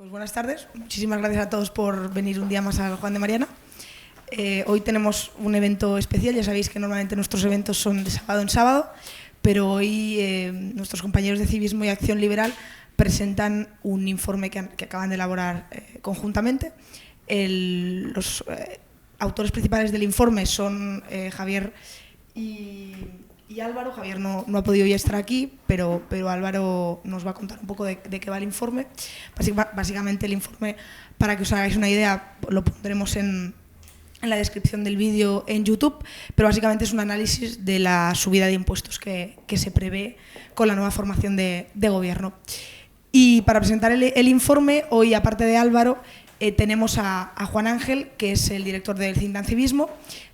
Pues buenas tardes. Muchísimas gracias a todos por venir un día más al Juan de Mariana. Hoy tenemos un evento especial. Ya sabéis que normalmente nuestros eventos son de sábado en sábado, pero hoy nuestros compañeros de Civismo y Acción Liberal presentan un informe que acaban de elaborar conjuntamente. Los autores principales del informe son Javier y Álvaro. Javier no ha podido ya estar aquí, pero Álvaro nos va a contar un poco de qué va el informe. Básicamente el informe, para que os hagáis una idea, lo pondremos en la descripción del vídeo en YouTube, pero básicamente es un análisis de la subida de impuestos que se prevé con la nueva formación de gobierno. Y para presentar el informe, hoy, aparte de Álvaro, tenemos a Juan Ángel, que es el director del Think Tank Civismo,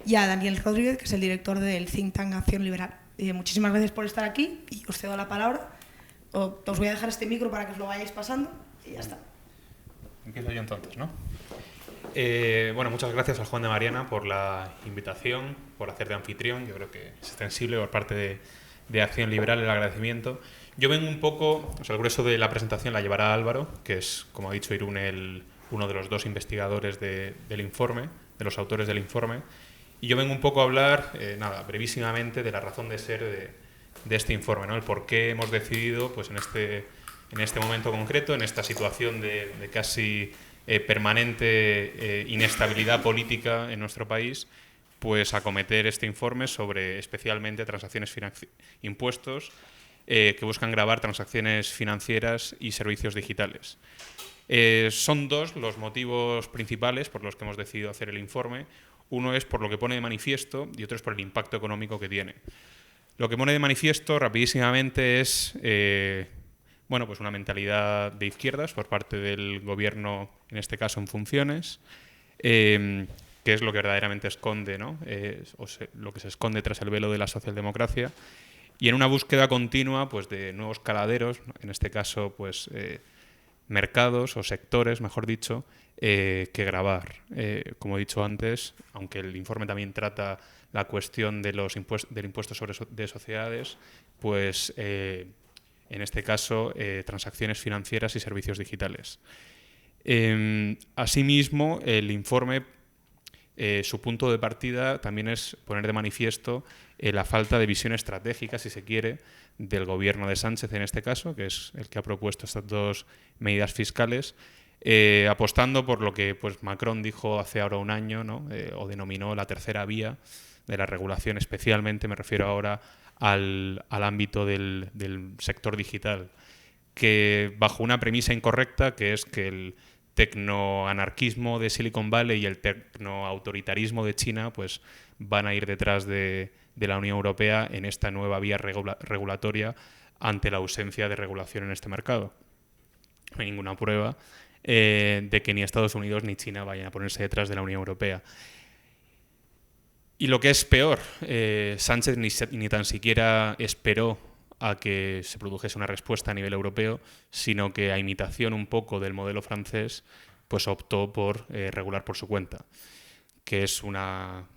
y a Daniel Rodríguez, que es el director del Think Tank Acción Liberal. Muchísimas gracias por estar aquí y os cedo la palabra. Os voy a dejar este micro para que os lo vayáis pasando y ya está. Empiezo yo entonces, ¿no? Bueno, muchas gracias al Juan de Mariana por la invitación, por hacer de anfitrión. Yo creo que es extensible por parte de Acción Liberal el agradecimiento. Yo vengo un poco, el grueso de la presentación la llevará Álvaro, que es, como ha dicho Irún, uno de los dos investigadores del informe, de los autores del informe. Y yo vengo un poco a hablar, brevísimamente, de la razón de ser de este informe, ¿no? El por qué hemos decidido, pues en este momento concreto, en esta situación de casi permanente inestabilidad política en nuestro país, pues acometer este informe sobre especialmente impuestos que buscan gravar transacciones financieras y servicios digitales. Son dos los motivos principales por los que hemos decidido hacer el informe. Uno es por lo que pone de manifiesto y otro es por el impacto económico que tiene. Lo que pone de manifiesto, rapidísimamente, es pues una mentalidad de izquierdas por parte del gobierno, en este caso en funciones, que es lo que verdaderamente esconde, ¿no? Lo que se esconde tras el velo de la socialdemocracia, y en una búsqueda continua, pues, de nuevos caladeros, en este caso, pues, mercados o sectores, mejor dicho, que gravar. Como he dicho antes, aunque el informe también trata la cuestión de del impuesto de sociedades, pues en este caso transacciones financieras y servicios digitales. Asimismo, el informe, su punto de partida también es poner de manifiesto la falta de visión estratégica, si se quiere, del gobierno de Sánchez en este caso, que es el que ha propuesto estas dos medidas fiscales, apostando por lo que, pues, Macron dijo hace ahora un año, ¿no? O denominó la tercera vía de la regulación. Especialmente me refiero ahora al ámbito del sector digital, que bajo una premisa incorrecta, que es que el tecnoanarquismo de Silicon Valley y el tecnoautoritarismo de China, pues, van a ir detrás de la Unión Europea en esta nueva vía regulatoria ante la ausencia de regulación en este mercado. No hay ninguna prueba de que ni Estados Unidos ni China vayan a ponerse detrás de la Unión Europea. Y lo que es peor, Sánchez ni tan siquiera esperó a que se produjese una respuesta a nivel europeo, sino que, a imitación un poco del modelo francés, pues optó por regular por su cuenta, que es una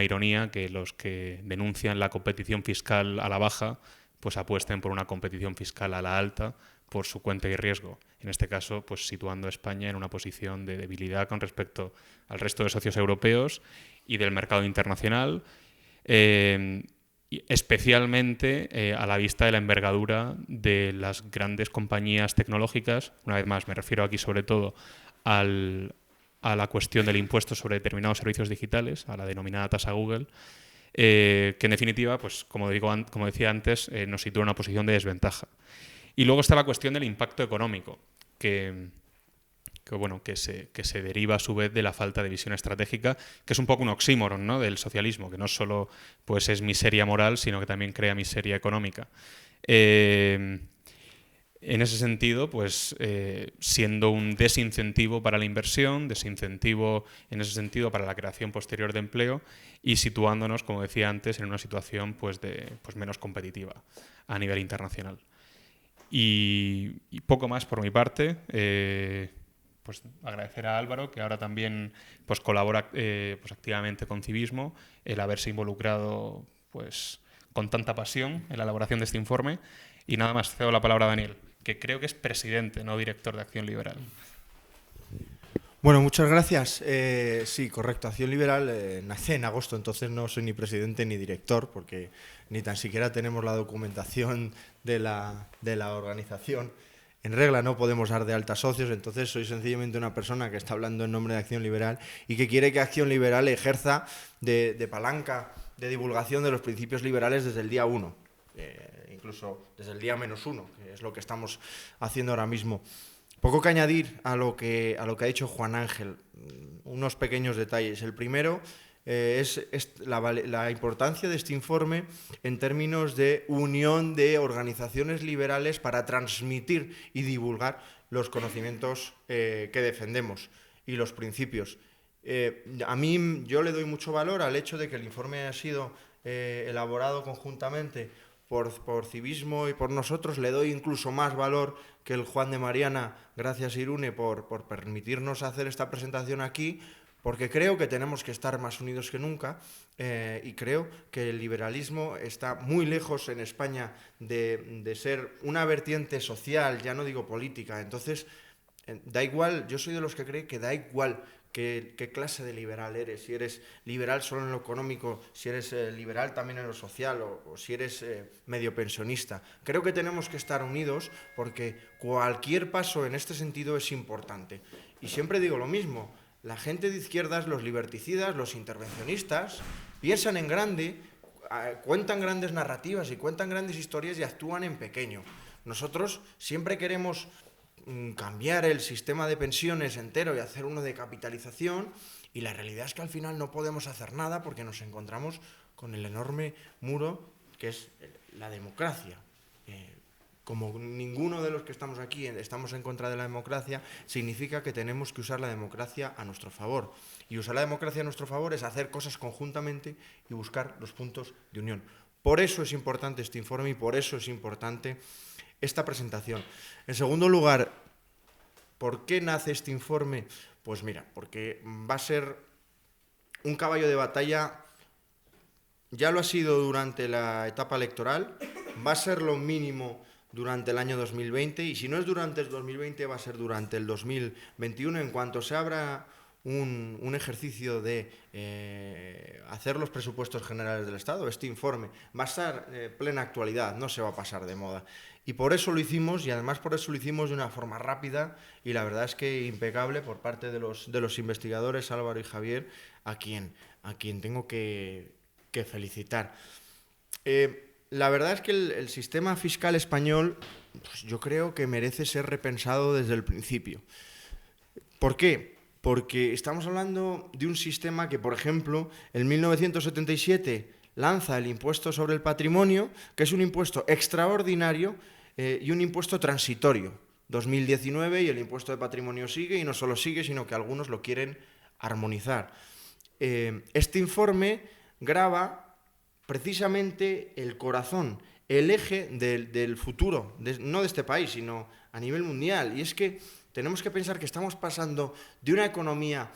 ironía que los que denuncian la competición fiscal a la baja pues apuesten por una competición fiscal a la alta por su cuenta y riesgo. En este caso, pues situando a España en una posición de debilidad con respecto al resto de socios europeos y del mercado internacional, especialmente a la vista de la envergadura de las grandes compañías tecnológicas. Una vez más, me refiero aquí sobre todo a la cuestión del impuesto sobre determinados servicios digitales, a la denominada tasa Google, que en definitiva, pues como decía antes, nos sitúa en una posición de desventaja. Y luego está la cuestión del impacto económico, que se deriva a su vez de la falta de visión estratégica, que es un poco un oxímoron, ¿no?, del socialismo, que no solo, pues, es miseria moral, sino que también crea miseria económica. En ese sentido, pues, siendo un desincentivo para la inversión, desincentivo en ese sentido para la creación posterior de empleo, y situándonos, como decía antes, en una situación, pues, menos competitiva a nivel internacional. Y poco más por mi parte. Pues agradecer a Álvaro, que ahora también, pues, colabora pues activamente con Civismo, el haberse involucrado, pues, con tanta pasión en la elaboración de este informe. Y nada más, cedo la palabra a Daniel, que creo que es presidente, no director de Acción Liberal. Bueno, muchas gracias. Sí, correcto. Acción Liberal nace en agosto, entonces no soy ni presidente ni director, porque ni tan siquiera tenemos la documentación de la organización. En regla no podemos dar de alta socios, entonces soy sencillamente una persona que está hablando en nombre de Acción Liberal y que quiere que Acción Liberal ejerza de palanca de divulgación de los principios liberales desde el día 1, incluso desde el día -1, que es lo que estamos haciendo ahora mismo. Poco que añadir a lo que ha dicho Juan Ángel, unos pequeños detalles. El primero es la importancia de este informe en términos de unión de organizaciones liberales para transmitir y divulgar los conocimientos que defendemos y los principios. A mí yo le doy mucho valor al hecho de que el informe haya sido elaborado conjuntamente por Civismo y por nosotros. Le doy incluso más valor que el Juan de Mariana, gracias Irune por permitirnos hacer esta presentación aquí, porque creo que tenemos que estar más unidos que nunca y creo que el liberalismo está muy lejos en España de ser una vertiente social, ya no digo política. Entonces, da igual, yo soy de los que cree que da igual qué clase de liberal eres, si eres liberal solo en lo económico, si eres liberal también en lo social o si eres medio pensionista. Creo que tenemos que estar unidos porque cualquier paso en este sentido es importante. Y siempre digo lo mismo, la gente de izquierdas, los liberticidas, los intervencionistas, piensan en grande, cuentan grandes narrativas y cuentan grandes historias y actúan en pequeño. Nosotros siempre queremos cambiar el sistema de pensiones entero y hacer uno de capitalización, y la realidad es que al final no podemos hacer nada porque nos encontramos con el enorme muro que es la democracia. Como ninguno de los que estamos aquí estamos en contra de la democracia, significa que tenemos que usar la democracia a nuestro favor. Y usar la democracia a nuestro favor es hacer cosas conjuntamente y buscar los puntos de unión. Por eso es importante este informe y por eso es importante esta presentación. En segundo lugar, ¿por qué nace este informe? Pues mira, porque va a ser un caballo de batalla, ya lo ha sido durante la etapa electoral, va a ser lo mínimo durante el año 2020, y si no es durante el 2020 va a ser durante el 2021, en cuanto se abra un ejercicio de hacer los presupuestos generales del Estado. Este informe va a estar plena actualidad, no se va a pasar de moda. Y por eso lo hicimos, y además por eso lo hicimos de una forma rápida, y la verdad es que impecable por parte de los investigadores Álvaro y Javier, a quien tengo que felicitar. La verdad es que el sistema fiscal español, pues yo creo que merece ser repensado desde el principio. ¿Por qué? Porque estamos hablando de un sistema que, por ejemplo, en 1977 lanza el impuesto sobre el patrimonio, que es un impuesto extraordinario y un impuesto transitorio. 2019 y el impuesto de patrimonio sigue, y no solo sigue, sino que algunos lo quieren armonizar. Este informe grava precisamente el corazón, el eje del futuro, no de este país, sino a nivel mundial. Y es que tenemos que pensar que estamos pasando de una economía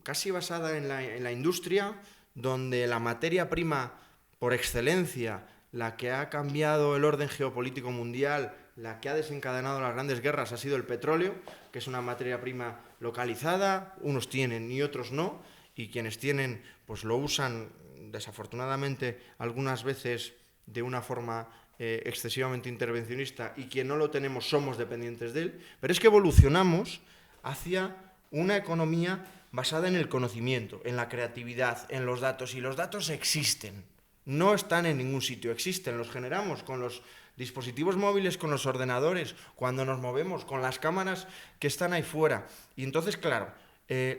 casi basada en la industria, donde la materia prima por excelencia, la que ha cambiado el orden geopolítico mundial, la que ha desencadenado las grandes guerras, ha sido el petróleo, que es una materia prima localizada, unos tienen y otros no, y quienes tienen pues lo usan desafortunadamente algunas veces de una forma excesivamente intervencionista, y quien no lo tenemos somos dependientes de él. Pero es que evolucionamos hacia una economía basada en el conocimiento, en la creatividad, en los datos, y los datos existen, no están en ningún sitio, existen, los generamos con los dispositivos móviles, con los ordenadores, cuando nos movemos, con las cámaras que están ahí fuera. Y entonces, claro,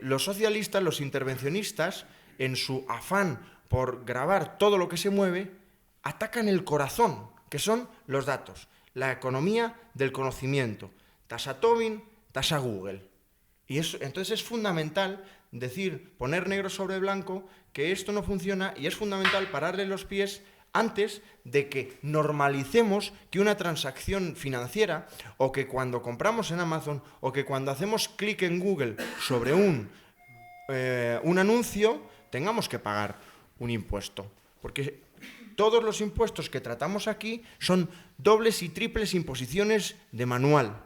los socialistas, los intervencionistas, en su afán por grabar todo lo que se mueve, atacan el corazón, que son los datos, la economía del conocimiento, tasa Tobin, tasa Google. Y eso, entonces es fundamental decir, poner negro sobre blanco, que esto no funciona, y es fundamental pararle los pies antes de que normalicemos que una transacción financiera, o que cuando compramos en Amazon, o que cuando hacemos clic en Google sobre un anuncio, tengamos que pagar un impuesto. Porque todos los impuestos que tratamos aquí son dobles y triples imposiciones de manual.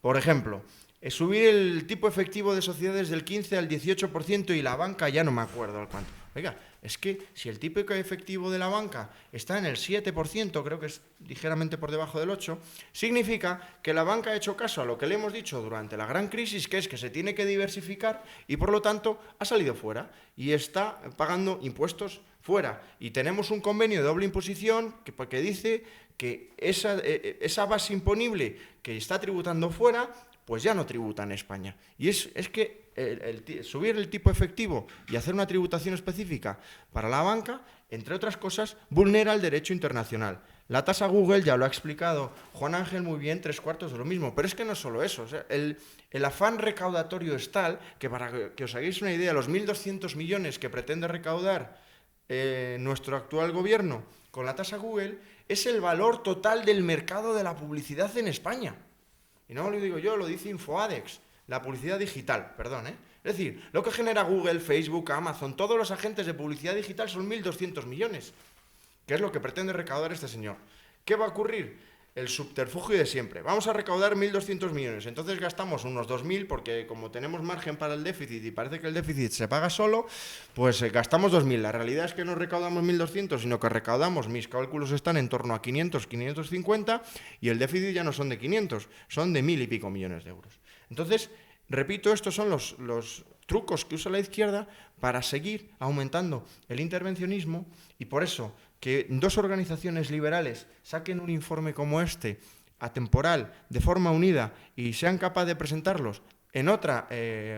Por ejemplo, subir el tipo efectivo de sociedades del 15 al 18% y la banca ya no me acuerdo al cuánto. Oiga, es que si el tipo efectivo de la banca está en el 7%, creo que es ligeramente por debajo del 8%, significa que la banca ha hecho caso a lo que le hemos dicho durante la gran crisis, que es que se tiene que diversificar y por lo tanto ha salido fuera y está pagando impuestos fuera. Y tenemos un convenio de doble imposición que dice que esa base imponible que está tributando fuera, pues ya no tributa en España. Y es que subir el tipo efectivo y hacer una tributación específica para la banca, entre otras cosas, vulnera el derecho internacional. La tasa Google, ya lo ha explicado Juan Ángel muy bien, 3/4 de lo mismo. Pero es que no es solo eso. O sea, el afán recaudatorio es tal que, para que os hagáis una idea, los 1.200 millones que pretende recaudar nuestro actual gobierno con la tasa Google es el valor total del mercado de la publicidad en España. Y no lo digo yo, lo dice Infoadex. La publicidad digital, perdón, ¿eh? Es decir, lo que genera Google, Facebook, Amazon, todos los agentes de publicidad digital son 1.200 millones, que es lo que pretende recaudar este señor. ¿Qué va a ocurrir? El subterfugio de siempre. Vamos a recaudar 1.200 millones, entonces gastamos unos 2.000 porque como tenemos margen para el déficit y parece que el déficit se paga solo, pues gastamos 2.000. La realidad es que no recaudamos 1.200, sino que recaudamos, mis cálculos están en torno a 500, 550 y el déficit ya no son de 500, son de 1.000 y pico millones de euros. Entonces, repito, estos son los trucos que usa la izquierda para seguir aumentando el intervencionismo y por eso que dos organizaciones liberales saquen un informe como este, atemporal, de forma unida y sean capaces de presentarlos en otra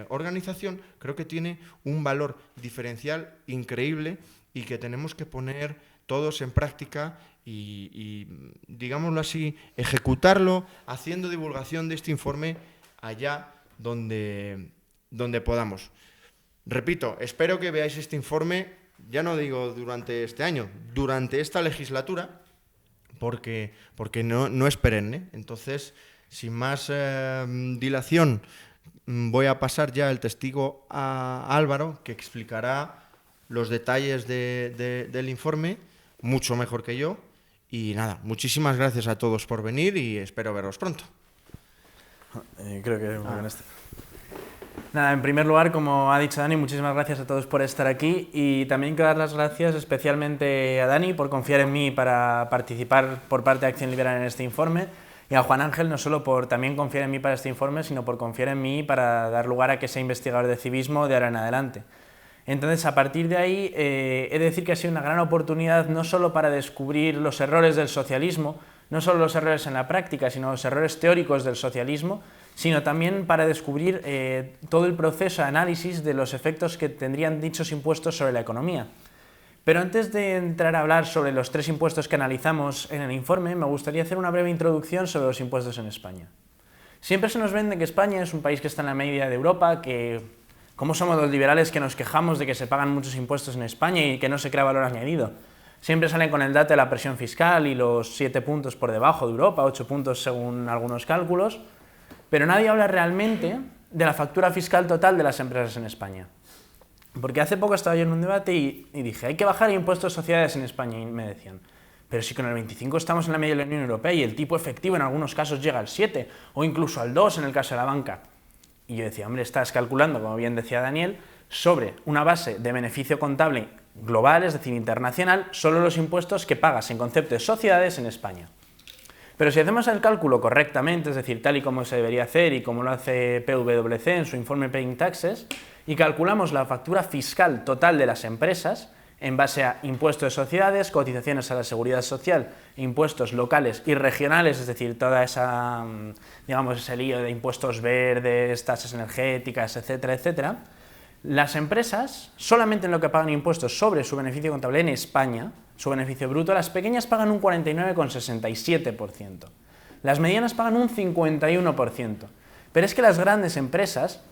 organización, creo que tiene un valor diferencial increíble y que tenemos que poner todos en práctica y digámoslo así, ejecutarlo haciendo divulgación de este informe allá donde podamos. Repito, espero que veáis este informe, ya no digo durante este año, durante esta legislatura, porque no es perenne. Entonces, sin más dilación, voy a pasar ya el testigo a Álvaro, que explicará los detalles del informe, mucho mejor que yo. Y nada, muchísimas gracias a todos por venir y espero veros pronto. Creo que Nada, en primer lugar, como ha dicho Dani, muchísimas gracias a todos por estar aquí y también quiero dar las gracias especialmente a Dani por confiar en mí para participar por parte de Acción Liberal en este informe y a Juan Ángel no solo por también confiar en mí para este informe, sino por confiar en mí para dar lugar a que sea investigador de civismo de ahora en adelante. Entonces, a partir de ahí, he de decir que ha sido una gran oportunidad no solo para descubrir los errores del socialismo, no solo los errores en la práctica, sino los errores teóricos del socialismo, sino también para descubrir todo el proceso de análisis de los efectos que tendrían dichos impuestos sobre la economía. Pero antes de entrar a hablar sobre los 3 impuestos que analizamos en el informe, me gustaría hacer una breve introducción sobre los impuestos en España. Siempre se nos vende que España es un país que está en la media de Europa, que como somos los liberales que nos quejamos de que se pagan muchos impuestos en España y que no se crea valor añadido. Siempre salen con el dato de la presión fiscal y los 7 puntos por debajo de Europa, 8 puntos según algunos cálculos, pero nadie habla realmente de la factura fiscal total de las empresas en España. Porque hace poco estaba yo en un debate y dije, hay que bajar impuestos de sociedades en España, y me decían, pero si con el 25 estamos en la media de la Unión Europea y el tipo efectivo en algunos casos llega al 7 o incluso al 2 en el caso de la banca. Y yo decía, hombre, estás calculando, como bien decía Daniel, sobre una base de beneficio contable global, es decir, internacional, solo los impuestos que pagas en concepto de sociedades en España. Pero si hacemos el cálculo correctamente, es decir, tal y como se debería hacer y como lo hace PwC en su informe Paying Taxes, y calculamos la factura fiscal total de las empresas en base a impuestos de sociedades, cotizaciones a la seguridad social, impuestos locales y regionales, es decir, toda esa, digamos, ese lío de impuestos verdes, tasas energéticas, etcétera, etcétera, las empresas, solamente en lo que pagan impuestos sobre su beneficio contable en España, su beneficio bruto, las pequeñas pagan un 49,67%. Las medianas pagan un 51%. Pero es que las grandes empresas,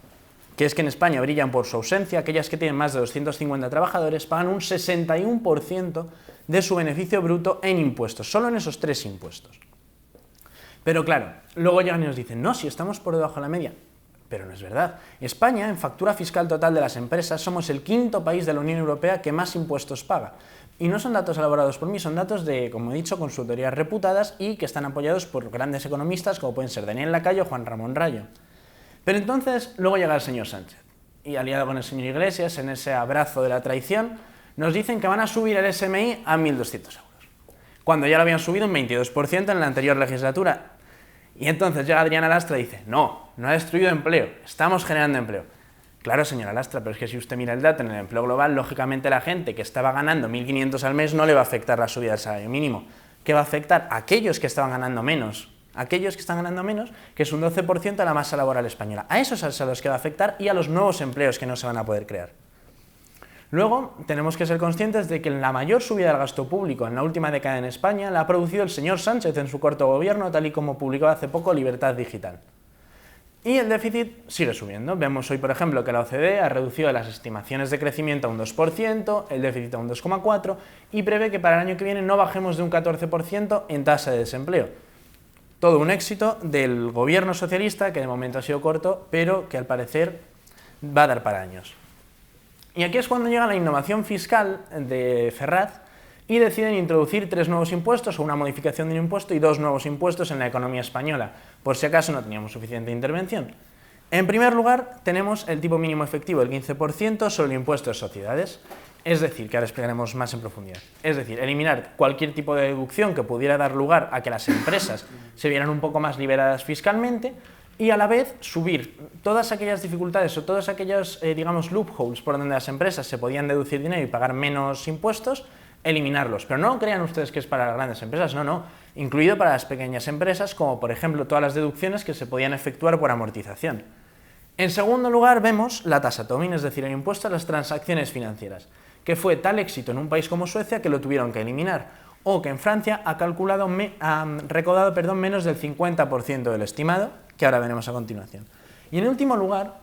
que es que en España brillan por su ausencia, aquellas que tienen más de 250 trabajadores, pagan un 61% de su beneficio bruto en impuestos, solo en esos 3 impuestos. Pero claro, luego llegan y nos dicen, no, si estamos por debajo de la media. Pero no es verdad. España, en factura fiscal total de las empresas, somos el 5º país de la Unión Europea que más impuestos paga. Y no son datos elaborados por mí, son datos de, como he dicho, consultorías reputadas y que están apoyados por grandes economistas como pueden ser Daniel Lacayo o Juan Ramón Rayo. Pero entonces luego llega el señor Sánchez y, aliado con el señor Iglesias, en ese abrazo de la traición, nos dicen que van a subir el SMI a 1.200 euros, cuando ya lo habían subido un 22% en la anterior legislatura. Y entonces llega Adriana Lastra y dice, no ha destruido empleo, estamos generando empleo. Claro, señora Lastra, pero es que si usted mira el dato en el empleo global, lógicamente la gente que estaba ganando 1.500 al mes no le va a afectar la subida del salario mínimo. ¿Qué va a afectar? A aquellos que estaban ganando menos. Aquellos que están ganando menos, que es un 12% de la masa laboral española. A esos es a los que va a afectar y a los nuevos empleos que no se van a poder crear. Luego, tenemos que ser conscientes de que la mayor subida del gasto público en la última década en España la ha producido el señor Sánchez en su corto gobierno, tal y como publicó hace poco Libertad Digital. Y el déficit sigue subiendo. Vemos hoy, por ejemplo, que la OCDE ha reducido las estimaciones de crecimiento a un 2%, el déficit a un 2,4% y prevé que para el año que viene no bajemos de un 14% en tasa de desempleo. Todo un éxito del gobierno socialista, que de momento ha sido corto, pero que al parecer va a dar para años. Y aquí es cuando llega la innovación fiscal de Ferraz y deciden introducir 3 nuevos impuestos o una modificación de un impuesto y 2 nuevos impuestos en la economía española, por si acaso no teníamos suficiente intervención. En primer lugar, tenemos el tipo mínimo efectivo del 15% sobre el impuesto de sociedades, es decir, que ahora explicaremos más en profundidad. Es decir, eliminar cualquier tipo de deducción que pudiera dar lugar a que las empresas se vieran un poco más liberadas fiscalmente y a la vez subir todas aquellas dificultades o todos aquellos, digamos, loopholes por donde las empresas se podían deducir dinero y pagar menos impuestos, eliminarlos. Pero no crean ustedes que es para las grandes empresas, no, incluido para las pequeñas empresas, como por ejemplo todas las deducciones que se podían efectuar por amortización. En segundo lugar vemos la tasa Tobin, es decir, el impuesto a las transacciones financieras, que fue tal éxito en un país como Suecia que lo tuvieron que eliminar, o que en Francia ha recaudado menos del 50% del estimado, que ahora veremos a continuación. Y en último lugar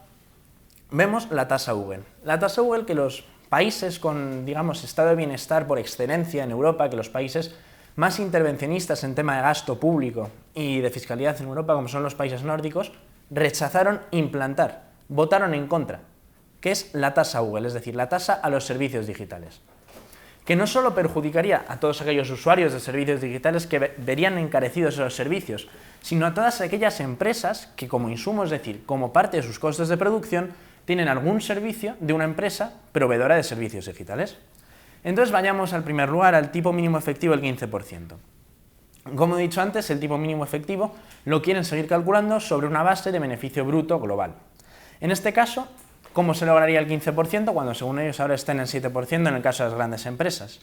vemos la tasa Google. La tasa Google que los países con, digamos, estado de bienestar por excelencia en Europa, que los países más intervencionistas en tema de gasto público y de fiscalidad en Europa, como son los países nórdicos, rechazaron implantar, votaron en contra, que es la tasa Google, es decir, la tasa a los servicios digitales, que no solo perjudicaría a todos aquellos usuarios de servicios digitales que verían encarecidos esos servicios, sino a todas aquellas empresas que como insumo, es decir, como parte de sus costes de producción, tienen algún servicio de una empresa proveedora de servicios digitales. Entonces vayamos al primer lugar, al tipo mínimo efectivo del 15%. Como he dicho antes, el tipo mínimo efectivo lo quieren seguir calculando sobre una base de beneficio bruto global. En este caso, ¿cómo se lograría el 15% cuando según ellos ahora está en el 7% en el caso de las grandes empresas?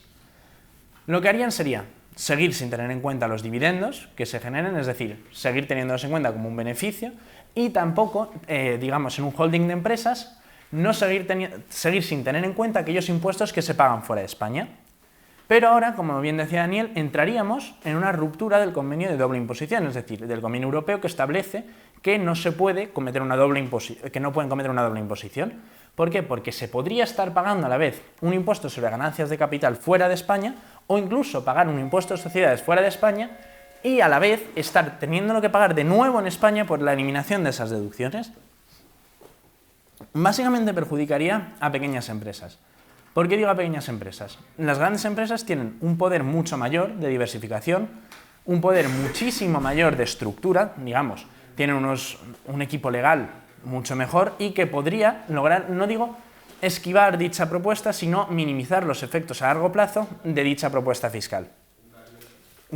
Lo que harían sería seguir sin tener en cuenta los dividendos que se generen, es decir, seguir teniéndolos en cuenta como un beneficio, y tampoco, digamos, en un holding de empresas, no seguir sin tener en cuenta aquellos impuestos que se pagan fuera de España. Pero ahora, como bien decía Daniel, entraríamos en una ruptura del convenio de doble imposición, es decir, del convenio europeo que establece que no se puede cometer una doble imposición. ¿Por qué? Porque se podría estar pagando a la vez un impuesto sobre ganancias de capital fuera de España o incluso pagar un impuesto de sociedades fuera de España y a la vez estar teniéndolo que pagar de nuevo en España por la eliminación de esas deducciones. Básicamente perjudicaría a pequeñas empresas. ¿Por qué digo a pequeñas empresas? Las grandes empresas tienen un poder mucho mayor de diversificación, un poder muchísimo mayor de estructura, digamos, tienen un equipo legal mucho mejor y que podría lograr, no digo esquivar dicha propuesta, sino minimizar los efectos a largo plazo de dicha propuesta fiscal.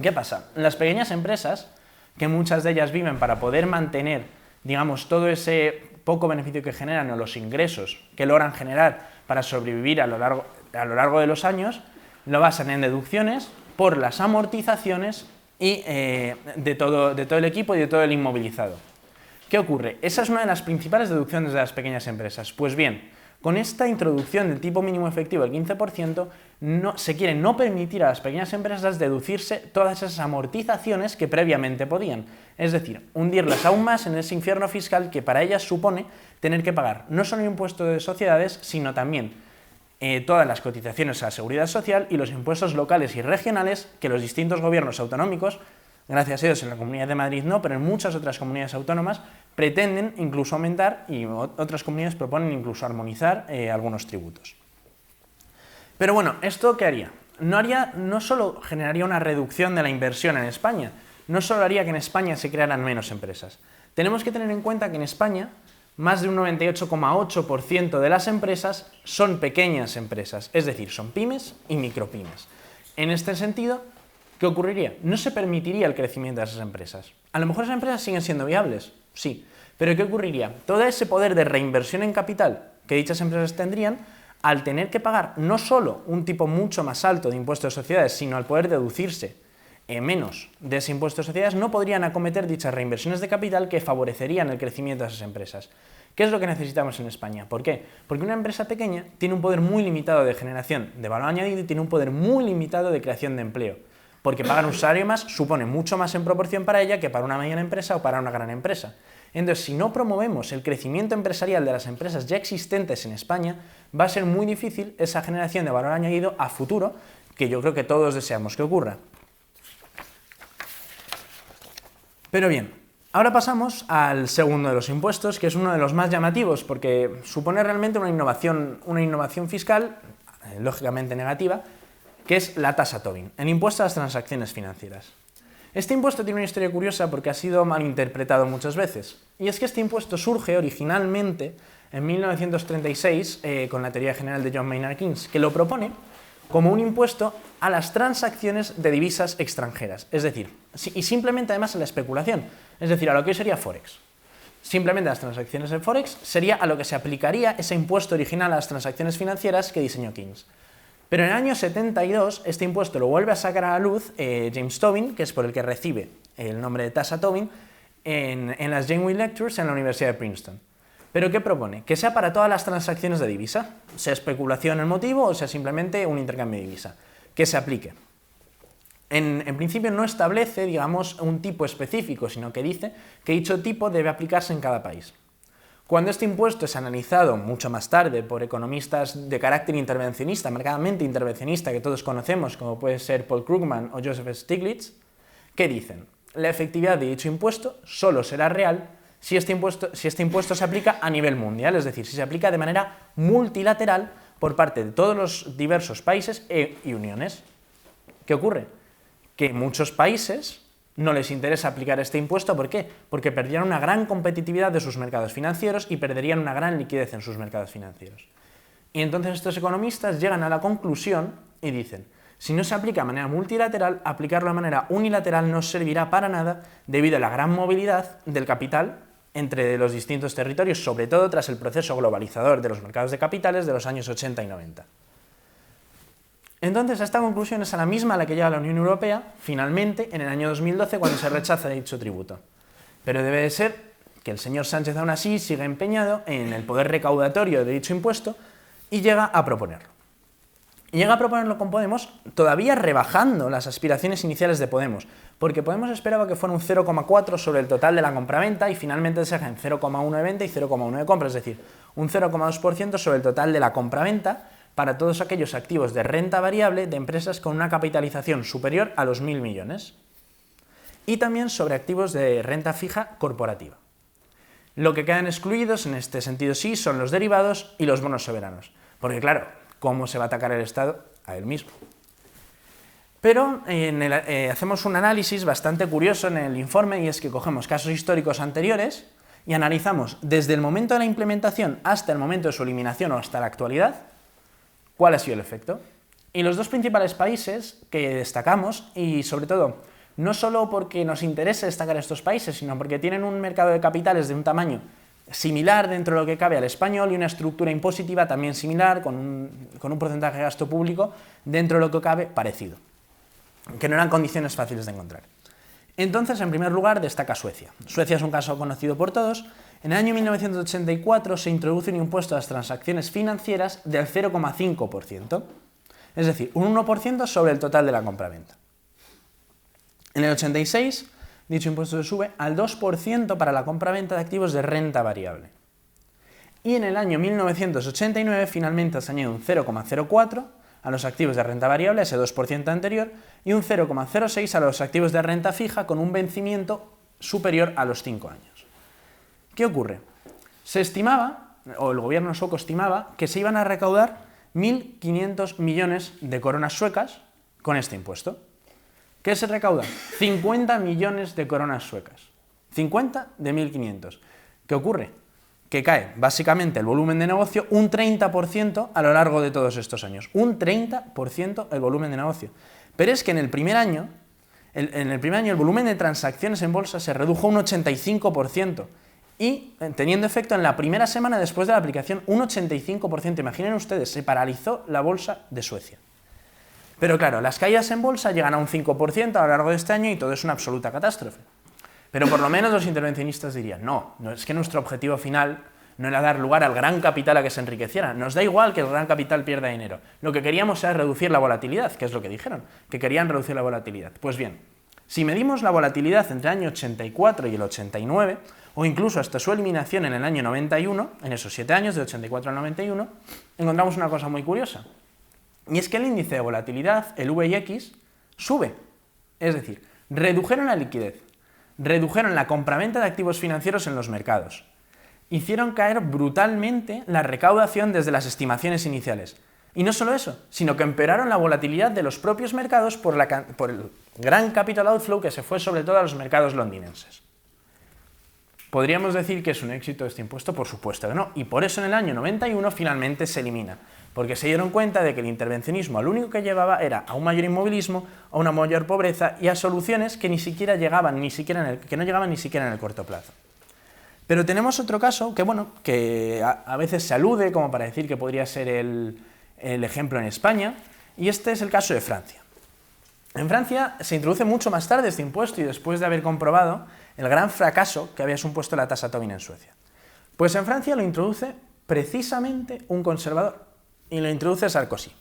¿Qué pasa? Las pequeñas empresas, que muchas de ellas viven para poder mantener, digamos, todo ese poco beneficio que generan o los ingresos que logran generar para sobrevivir a lo largo de los años, lo basan en deducciones por las amortizaciones y de todo el equipo y de todo el inmovilizado. ¿Qué ocurre? Esa es una de las principales deducciones de las pequeñas empresas. Pues bien, con esta introducción del tipo mínimo efectivo del 15%, se quiere no permitir a las pequeñas empresas deducirse todas esas amortizaciones que previamente podían. Es decir, hundirlas aún más en ese infierno fiscal que para ellas supone tener que pagar no solo el impuesto de sociedades, sino también todas las cotizaciones a la seguridad social y los impuestos locales y regionales que los distintos gobiernos autonómicos, gracias a Dios en la Comunidad de Madrid no, pero en muchas otras comunidades autónomas, pretenden incluso aumentar y otras comunidades proponen incluso armonizar algunos tributos. Pero bueno, ¿esto qué haría? No solo generaría una reducción de la inversión en España, no solo haría que en España se crearan menos empresas. Tenemos que tener en cuenta que en España más de un 98,8% de las empresas son pequeñas empresas, es decir, son pymes y micropymes. En este sentido, ¿qué ocurriría? No se permitiría el crecimiento de esas empresas. A lo mejor esas empresas siguen siendo viables, sí, pero ¿qué ocurriría? Todo ese poder de reinversión en capital que dichas empresas tendrían, al tener que pagar no solo un tipo mucho más alto de impuestos de sociedades, sino al poder deducirse menos de ese impuesto de sociedades, no podrían acometer dichas reinversiones de capital que favorecerían el crecimiento de esas empresas. ¿Qué es lo que necesitamos en España? ¿Por qué? Porque una empresa pequeña tiene un poder muy limitado de generación de valor añadido y tiene un poder muy limitado de creación de empleo, porque pagar un salario más supone mucho más en proporción para ella que para una mediana empresa o para una gran empresa. Entonces, si no promovemos el crecimiento empresarial de las empresas ya existentes en España, va a ser muy difícil esa generación de valor añadido a futuro, que yo creo que todos deseamos que ocurra. Pero bien, ahora pasamos al segundo de los impuestos, que es uno de los más llamativos, porque supone realmente una innovación fiscal, lógicamente negativa, que es la tasa Tobin, el impuesto a las transacciones financieras. Este impuesto tiene una historia curiosa porque ha sido malinterpretado muchas veces, y es que este impuesto surge originalmente en 1936 con la teoría general de John Maynard Keynes, que lo propone como un impuesto a las transacciones de divisas extranjeras, es decir, y simplemente además a la especulación, es decir, a lo que hoy sería Forex. Simplemente a las transacciones de Forex sería a lo que se aplicaría ese impuesto original a las transacciones financieras que diseñó Keynes. Pero en el año 72 este impuesto lo vuelve a sacar a la luz James Tobin, que es por el que recibe el nombre de tasa Tobin, en las Janeway Lectures en la Universidad de Princeton. ¿Pero qué propone? Que sea para todas las transacciones de divisa, sea especulación el motivo o sea simplemente un intercambio de divisa, que se aplique. En principio no establece, digamos, un tipo específico, sino que dice que dicho tipo debe aplicarse en cada país. Cuando este impuesto es analizado mucho más tarde por economistas de carácter intervencionista, marcadamente intervencionista, que todos conocemos, como puede ser Paul Krugman o Joseph Stiglitz, ¿qué dicen? La efectividad de dicho impuesto solo será real si este impuesto se aplica a nivel mundial, es decir, si se aplica de manera multilateral por parte de todos los diversos países y uniones. ¿Qué ocurre? Que muchos países no les interesa aplicar este impuesto, ¿por qué? Porque perderían una gran competitividad de sus mercados financieros y perderían una gran liquidez en sus mercados financieros. Y entonces estos economistas llegan a la conclusión y dicen, si no se aplica de manera multilateral, aplicarlo de manera unilateral no servirá para nada debido a la gran movilidad del capital entre los distintos territorios, sobre todo tras el proceso globalizador de los mercados de capitales de los años 80 y 90. Entonces, esta conclusión es a la misma a la que llega la Unión Europea, finalmente, en el año 2012, cuando se rechaza dicho tributo. Pero debe de ser que el señor Sánchez aún así sigue empeñado en el poder recaudatorio de dicho impuesto y llega a proponerlo. Y llega a proponerlo con Podemos, todavía rebajando las aspiraciones iniciales de Podemos, porque Podemos esperaba que fuera un 0,4 sobre el total de la compraventa y finalmente se deja en 0,1 de venta y 0,1 de compra, es decir, un 0,2% sobre el total de la compraventa para todos aquellos activos de renta variable de empresas con una capitalización superior a los 1.000 millones. Y también sobre activos de renta fija corporativa. Lo que quedan excluidos en este sentido sí son los derivados y los bonos soberanos, porque claro, ¿cómo se va a atacar el Estado? A él mismo. Pero hacemos un análisis bastante curioso en el informe y es que cogemos casos históricos anteriores y analizamos desde el momento de la implementación hasta el momento de su eliminación o hasta la actualidad cuál ha sido el efecto. Y los dos principales países que destacamos, y sobre todo no solo porque nos interese destacar estos países, sino porque tienen un mercado de capitales de un tamaño similar dentro de lo que cabe al español y una estructura impositiva también similar, con un porcentaje de gasto público dentro de lo que cabe parecido, que no eran condiciones fáciles de encontrar. Entonces, en primer lugar, destaca Suecia. Suecia es un caso conocido por todos. En el año 1984 se introduce un impuesto a las transacciones financieras del 0,5%, es decir, un 1% sobre el total de la compraventa. En el 86, dicho impuesto se sube al 2% para la compraventa de activos de renta variable. Y en el año 1989 finalmente se añade un 0,04% a los activos de renta variable, ese 2% anterior, y un 0,06% a los activos de renta fija con un vencimiento superior a los 5 años. ¿Qué ocurre? Se estimaba, o el gobierno sueco estimaba, que se iban a recaudar 1.500 millones de coronas suecas con este impuesto. ¿Qué se recauda? 50 millones de coronas suecas. 50 de 1.500. ¿Qué ocurre? que cae básicamente el volumen de negocio un 30% a lo largo de todos estos años. Un 30% el volumen de negocio. Pero es que en el primer año el volumen de transacciones en bolsa se redujo un 85%. Y teniendo efecto en la primera semana después de la aplicación, un 85%. Imaginen ustedes, se paralizó la bolsa de Suecia. Pero claro, las caídas en bolsa llegan a un 5% a lo largo de este año y todo es una absoluta catástrofe. Pero por lo menos los intervencionistas dirían, no, es que nuestro objetivo final no era dar lugar al gran capital a que se enriqueciera. Nos da igual que el gran capital pierda dinero. Lo que queríamos era reducir la volatilidad, que es lo que dijeron, que querían reducir la volatilidad. Pues bien, si medimos la volatilidad entre el año 84 y el 89, o incluso hasta su eliminación en el año 91, en esos 7 años, de 84 al 91, encontramos una cosa muy curiosa. Y es que el índice de volatilidad, el VIX, sube. Es decir, redujeron la liquidez, redujeron la compraventa de activos financieros en los mercados, hicieron caer brutalmente la recaudación desde las estimaciones iniciales. Y no solo eso, sino que empeoraron la volatilidad de los propios mercados por el gran capital outflow que se fue sobre todo a los mercados londinenses. ¿Podríamos decir que es un éxito este impuesto? Por supuesto que no. Y por eso en el año 91 finalmente se elimina, porque se dieron cuenta de que el intervencionismo lo único que llevaba era a un mayor inmovilismo, a una mayor pobreza y a soluciones que no llegaban ni siquiera en el corto plazo. Pero tenemos otro caso que a veces se alude como para decir que podría ser el ejemplo en España, y este es el caso de Francia. En Francia se introduce mucho más tarde este impuesto y después de haber comprobado el gran fracaso que había supuesto la tasa Tobin en Suecia. Pues en Francia lo introduce precisamente un conservador, y lo introduce Sarkozy.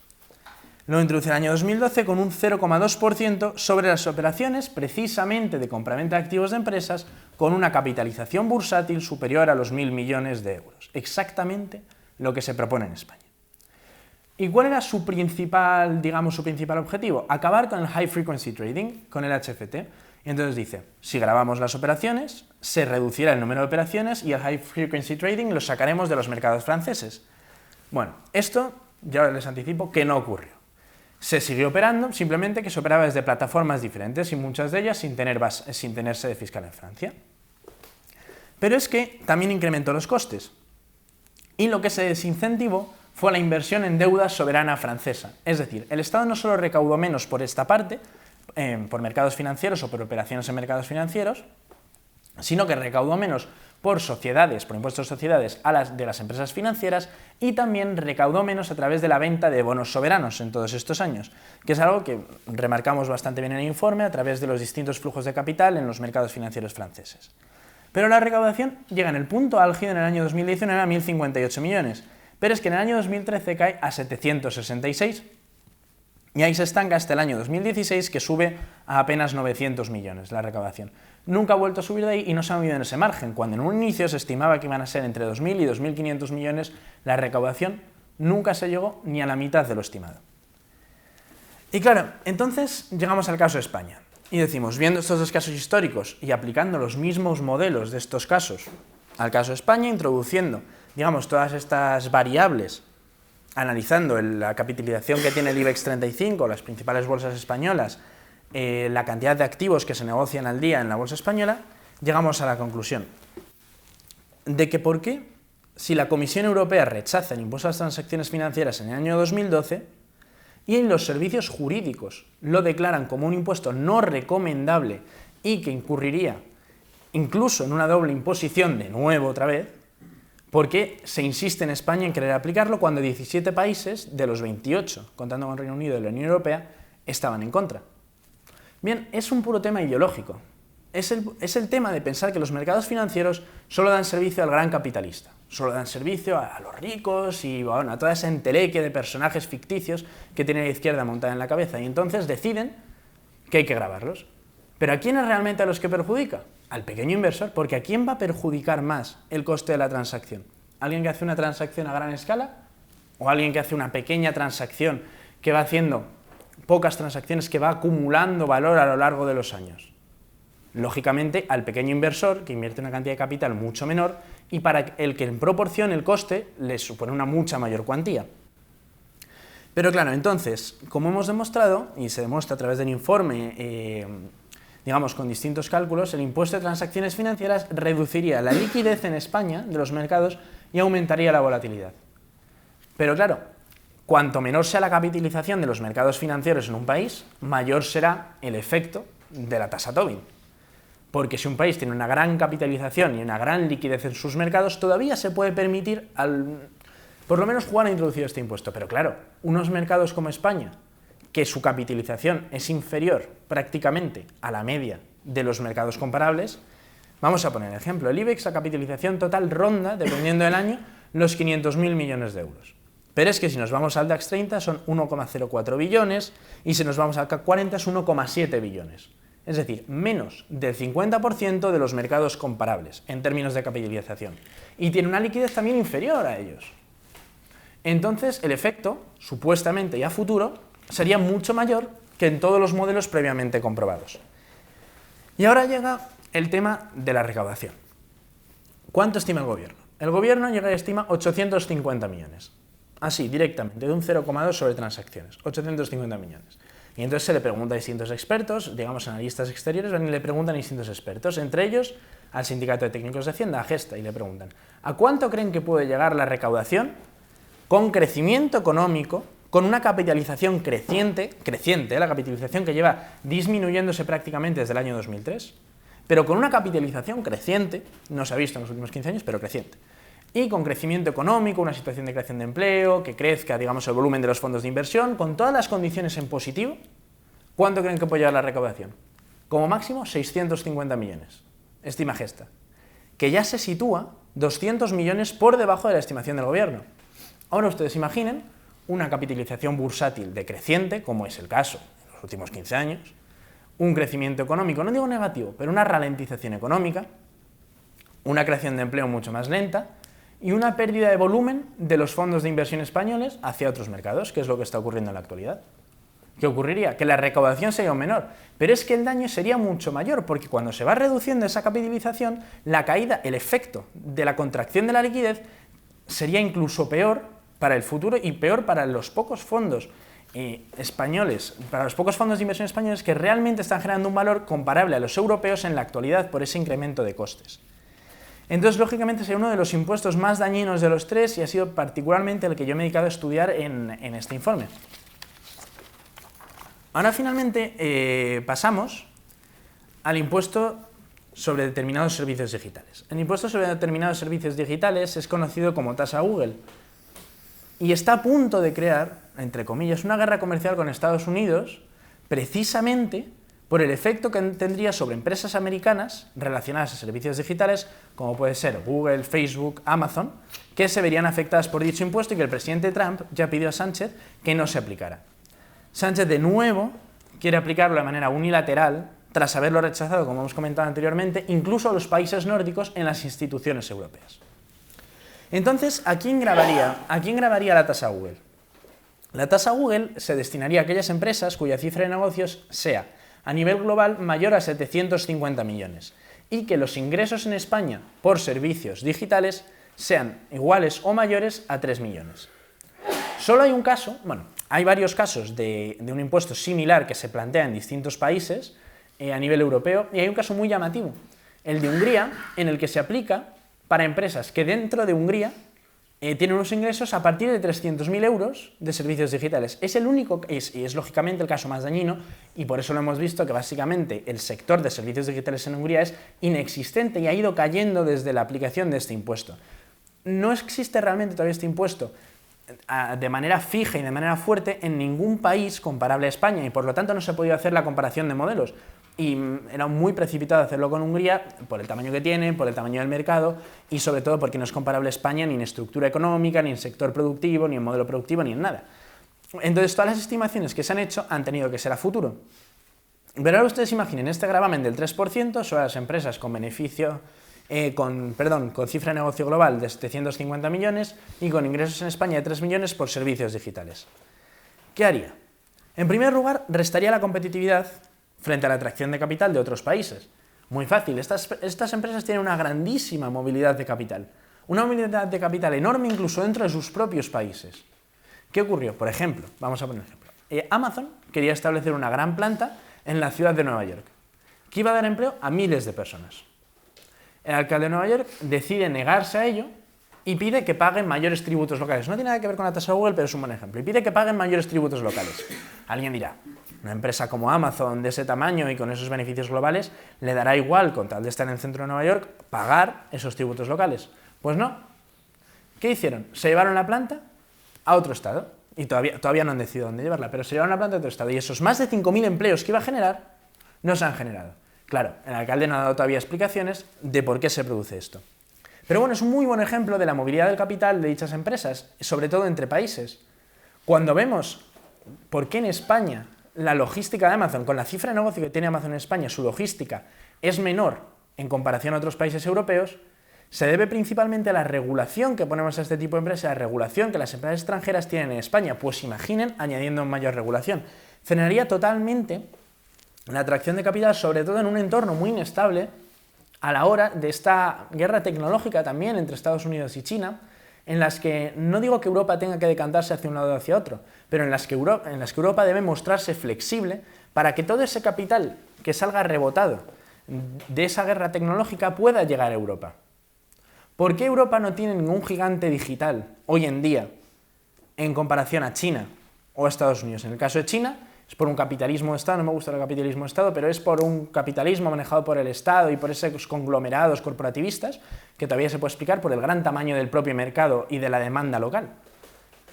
Lo introduce en el año 2012 con un 0,2% sobre las operaciones precisamente de compraventa de activos de empresas con una capitalización bursátil superior a los 1.000 millones de euros. Exactamente lo que se propone en España. ¿Y cuál era su principal objetivo? Acabar con el High Frequency Trading, con el HFT. Y entonces dice, si grabamos las operaciones, se reducirá el número de operaciones y el High Frequency Trading lo sacaremos de los mercados franceses. Bueno, esto ya les anticipo que no ocurrió. Se siguió operando, simplemente que se operaba desde plataformas diferentes y muchas de ellas sin tener sede fiscal en Francia. Pero es que también incrementó los costes y lo que se desincentivó fue la inversión en deuda soberana francesa. Es decir, el Estado no solo recaudó menos por esta parte, por mercados financieros o por operaciones en mercados financieros, sino que recaudó menos por sociedades, por impuestos de sociedades de las empresas financieras, y también recaudó menos a través de la venta de bonos soberanos en todos estos años, que es algo que remarcamos bastante bien en el informe a través de los distintos flujos de capital en los mercados financieros franceses. Pero la recaudación llega en el punto álgido en el año 2019 a 1.058 millones, pero es que en el año 2013 cae a 766 y ahí se estanca hasta el año 2016, que sube a apenas 900 millones la recaudación. Nunca ha vuelto a subir de ahí y no se ha movido en ese margen. Cuando en un inicio se estimaba que iban a ser entre 2.000 y 2.500 millones, la recaudación nunca se llegó ni a la mitad de lo estimado. Y claro, entonces llegamos al caso de España y decimos, viendo estos dos casos históricos y aplicando los mismos modelos de estos casos al caso de España, introduciendo, digamos, todas estas variables, analizando la capitalización que tiene el IBEX 35, las principales bolsas españolas, la cantidad de activos que se negocian al día en la bolsa española, llegamos a la conclusión de que ¿por qué, si la Comisión Europea rechaza el impuesto a las transacciones financieras en el año 2012 y en los servicios jurídicos lo declaran como un impuesto no recomendable y que incurriría incluso en una doble imposición de nuevo otra vez, ¿por qué se insiste en España en querer aplicarlo cuando 17 países de los 28, contando con Reino Unido y la Unión Europea, estaban en contra? Bien, es un puro tema ideológico. Es el tema de pensar que los mercados financieros solo dan servicio al gran capitalista, solo dan servicio a los ricos y bueno, a toda esa entelequia de personajes ficticios que tiene la izquierda montada en la cabeza, y entonces deciden que hay que grabarlos. ¿Pero a quién es realmente a los que perjudica? Al pequeño inversor, porque ¿a quién va a perjudicar más el coste de la transacción? ¿Alguien que hace una transacción a gran escala? ¿O alguien que hace una pequeña transacción que va haciendo pocas transacciones, que va acumulando valor a lo largo de los años? Lógicamente, al pequeño inversor, que invierte una cantidad de capital mucho menor, y para el que en proporción el coste le supone una mucha mayor cuantía. Pero claro, entonces, como hemos demostrado, y se demuestra a través del informe digamos, con distintos cálculos, el impuesto de transacciones financieras reduciría la liquidez en España de los mercados y aumentaría la volatilidad. Pero claro, cuanto menor sea la capitalización de los mercados financieros en un país, mayor será el efecto de la tasa Tobin. Porque si un país tiene una gran capitalización y una gran liquidez en sus mercados, todavía se puede permitir, por lo menos, jugar a introducir este impuesto. Pero claro, unos mercados como España, que su capitalización es inferior prácticamente a la media de los mercados comparables, vamos a poner ejemplo. El IBEX, la capitalización total ronda, dependiendo del año, los 500.000 millones de euros. Pero es que si nos vamos al DAX 30 son 1,04 billones y si nos vamos al CAC 40 es 1,7 billones. Es decir, menos del 50% de los mercados comparables en términos de capitalización. Y tiene una liquidez también inferior a ellos. Entonces, el efecto, supuestamente y a futuro, sería mucho mayor que en todos los modelos previamente comprobados. Y ahora llega el tema de la recaudación. ¿Cuánto estima el gobierno? El gobierno llega y estima 850 millones. Así, directamente, de un 0,2 sobre transacciones. 850 millones. Y entonces se le pregunta a distintos expertos, digamos analistas exteriores, y le preguntan a distintos expertos, entre ellos al Sindicato de Técnicos de Hacienda, a Gesta, y le preguntan, ¿a cuánto creen que puede llegar la recaudación con crecimiento económico, con una capitalización creciente, la capitalización que lleva disminuyéndose prácticamente desde el año 2003, pero con una capitalización creciente, no se ha visto en los últimos 15 años, pero creciente, y con crecimiento económico, una situación de creación de empleo, que crezca, digamos, el volumen de los fondos de inversión, con todas las condiciones en positivo, ¿cuánto creen que puede llegar la recaudación? Como máximo 650 millones, estima Gesta, que ya se sitúa 200 millones por debajo de la estimación del gobierno. Ahora ustedes imaginen una capitalización bursátil decreciente, como es el caso en los últimos 15 años, un crecimiento económico, no digo negativo, pero una ralentización económica, una creación de empleo mucho más lenta y una pérdida de volumen de los fondos de inversión españoles hacia otros mercados, que es lo que está ocurriendo en la actualidad. ¿Qué ocurriría? Que la recaudación sería aún menor, pero es que el daño sería mucho mayor, porque cuando se va reduciendo esa capitalización, la caída, el efecto de la contracción de la liquidez sería incluso peor para el futuro y peor para los pocos fondos españoles, para los pocos fondos de inversión españoles que realmente están generando un valor comparable a los europeos en la actualidad por ese incremento de costes. Entonces, lógicamente, sería uno de los impuestos más dañinos de los tres y ha sido particularmente el que yo me he dedicado a estudiar en este informe. Ahora, finalmente, pasamos al impuesto sobre determinados servicios digitales. El impuesto sobre determinados servicios digitales es conocido como tasa Google y está a punto de crear, entre comillas, una guerra comercial con Estados Unidos, precisamente por el efecto que tendría sobre empresas americanas relacionadas a servicios digitales, como puede ser Google, Facebook, Amazon, que se verían afectadas por dicho impuesto y que el presidente Trump ya pidió a Sánchez que no se aplicara. Sánchez, de nuevo, quiere aplicarlo de manera unilateral, tras haberlo rechazado, como hemos comentado anteriormente, incluso a los países nórdicos en las instituciones europeas. Entonces, ¿a quién grabaría la tasa Google? La tasa Google se destinaría a aquellas empresas cuya cifra de negocios sea a nivel global mayor a 750 millones y que los ingresos en España por servicios digitales sean iguales o mayores a 3 millones. Solo hay un caso, hay varios casos de un impuesto similar que se plantea en distintos países a nivel europeo y hay un caso muy llamativo, el de Hungría, en el que se aplica para empresas que dentro de Hungría tienen unos ingresos a partir de 300.000 euros de servicios digitales. Es el único, y es lógicamente el caso más dañino, y por eso lo hemos visto que básicamente el sector de servicios digitales en Hungría es inexistente y ha ido cayendo desde la aplicación de este impuesto. No existe realmente todavía este impuesto de manera fija y de manera fuerte en ningún país comparable a España, y por lo tanto no se ha podido hacer la comparación de modelos. Y era muy precipitado hacerlo con Hungría por el tamaño que tiene, por el tamaño del mercado y sobre todo porque no es comparable a España ni en estructura económica, ni en sector productivo, ni en modelo productivo, ni en nada. Entonces todas las estimaciones que se han hecho han tenido que ser a futuro. Pero ahora ustedes imaginen este gravamen del 3% sobre las empresas con beneficio, con cifra de negocio global de 750 millones y con ingresos en España de 3 millones por servicios digitales. ¿Qué haría? En primer lugar, restaría la competitividad frente a la atracción de capital de otros países. Muy fácil, estas empresas tienen una grandísima movilidad de capital, una movilidad de capital enorme incluso dentro de sus propios países. ¿Qué ocurrió? Por ejemplo, vamos a poner un ejemplo. Amazon quería establecer una gran planta en la ciudad de Nueva York. que iba a dar empleo a miles de personas. El alcalde de Nueva York decide negarse a ello y pide que paguen mayores tributos locales. No tiene nada que ver con la tasa de Google, pero es un buen ejemplo. Y pide que paguen mayores tributos locales. Alguien dirá, una empresa como Amazon de ese tamaño y con esos beneficios globales, le dará igual, con tal de estar en el centro de Nueva York, pagar esos tributos locales. Pues no. ¿Qué hicieron? Se llevaron la planta a otro estado. Y todavía no han decidido dónde llevarla, pero se llevaron la planta a otro estado. Y esos más de 5.000 empleos que iba a generar, no se han generado. Claro, el alcalde no ha dado todavía explicaciones de por qué se produce esto. Pero bueno, es un muy buen ejemplo de la movilidad del capital de dichas empresas, sobre todo entre países. Cuando vemos por qué en España la logística de Amazon, con la cifra de negocio que tiene Amazon en España, su logística es menor en comparación a otros países europeos, se debe principalmente a la regulación que ponemos a este tipo de empresas, a la regulación que las empresas extranjeras tienen en España. Pues imaginen añadiendo mayor regulación. Frenaría totalmente la atracción de capital, sobre todo en un entorno muy inestable, a la hora de esta guerra tecnológica también entre Estados Unidos y China, en las que no digo que Europa tenga que decantarse hacia un lado o hacia otro, pero en las que Europa debe mostrarse flexible para que todo ese capital que salga rebotado de esa guerra tecnológica pueda llegar a Europa. ¿Por qué Europa no tiene ningún gigante digital hoy en día en comparación a China o a Estados Unidos? En el caso de China, es por un capitalismo de Estado, no me gusta el capitalismo de Estado, pero es por un capitalismo manejado por el Estado y por esos conglomerados corporativistas, que todavía se puede explicar por el gran tamaño del propio mercado y de la demanda local.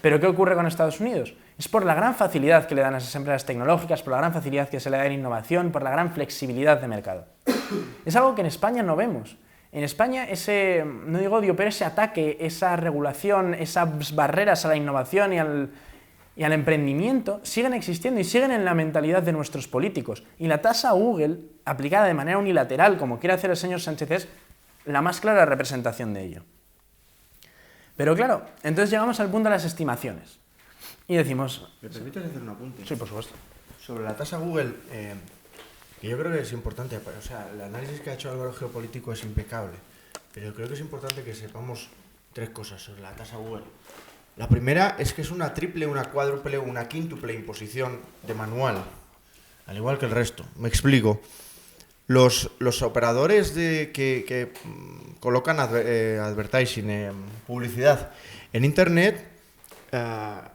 ¿Pero qué ocurre con Estados Unidos? Es por la gran facilidad que le dan a esas empresas tecnológicas, por la gran facilidad que se le da en innovación, por la gran flexibilidad de mercado. Es algo que en España no vemos. En España ese, no digo odio, pero ese ataque, esa regulación, esas barreras a la innovación y al emprendimiento siguen existiendo y siguen en la mentalidad de nuestros políticos. Y la tasa Google, aplicada de manera unilateral, como quiere hacer el señor Sánchez, es la más clara representación de ello. Pero claro, entonces llegamos al punto de las estimaciones. Y decimos... ¿Me permites hacer un apunte? Sí, por supuesto. Sobre la tasa Google, que yo creo que es importante, o sea, el análisis que ha hecho Álvaro geopolítico es impecable, pero creo que es importante que sepamos tres cosas sobre la tasa Google. La primera es que es una triple, una cuádruple, una quíntuple imposición de manual, al igual que el resto. Me explico. Los operadores que colocan advertising, publicidad en Internet,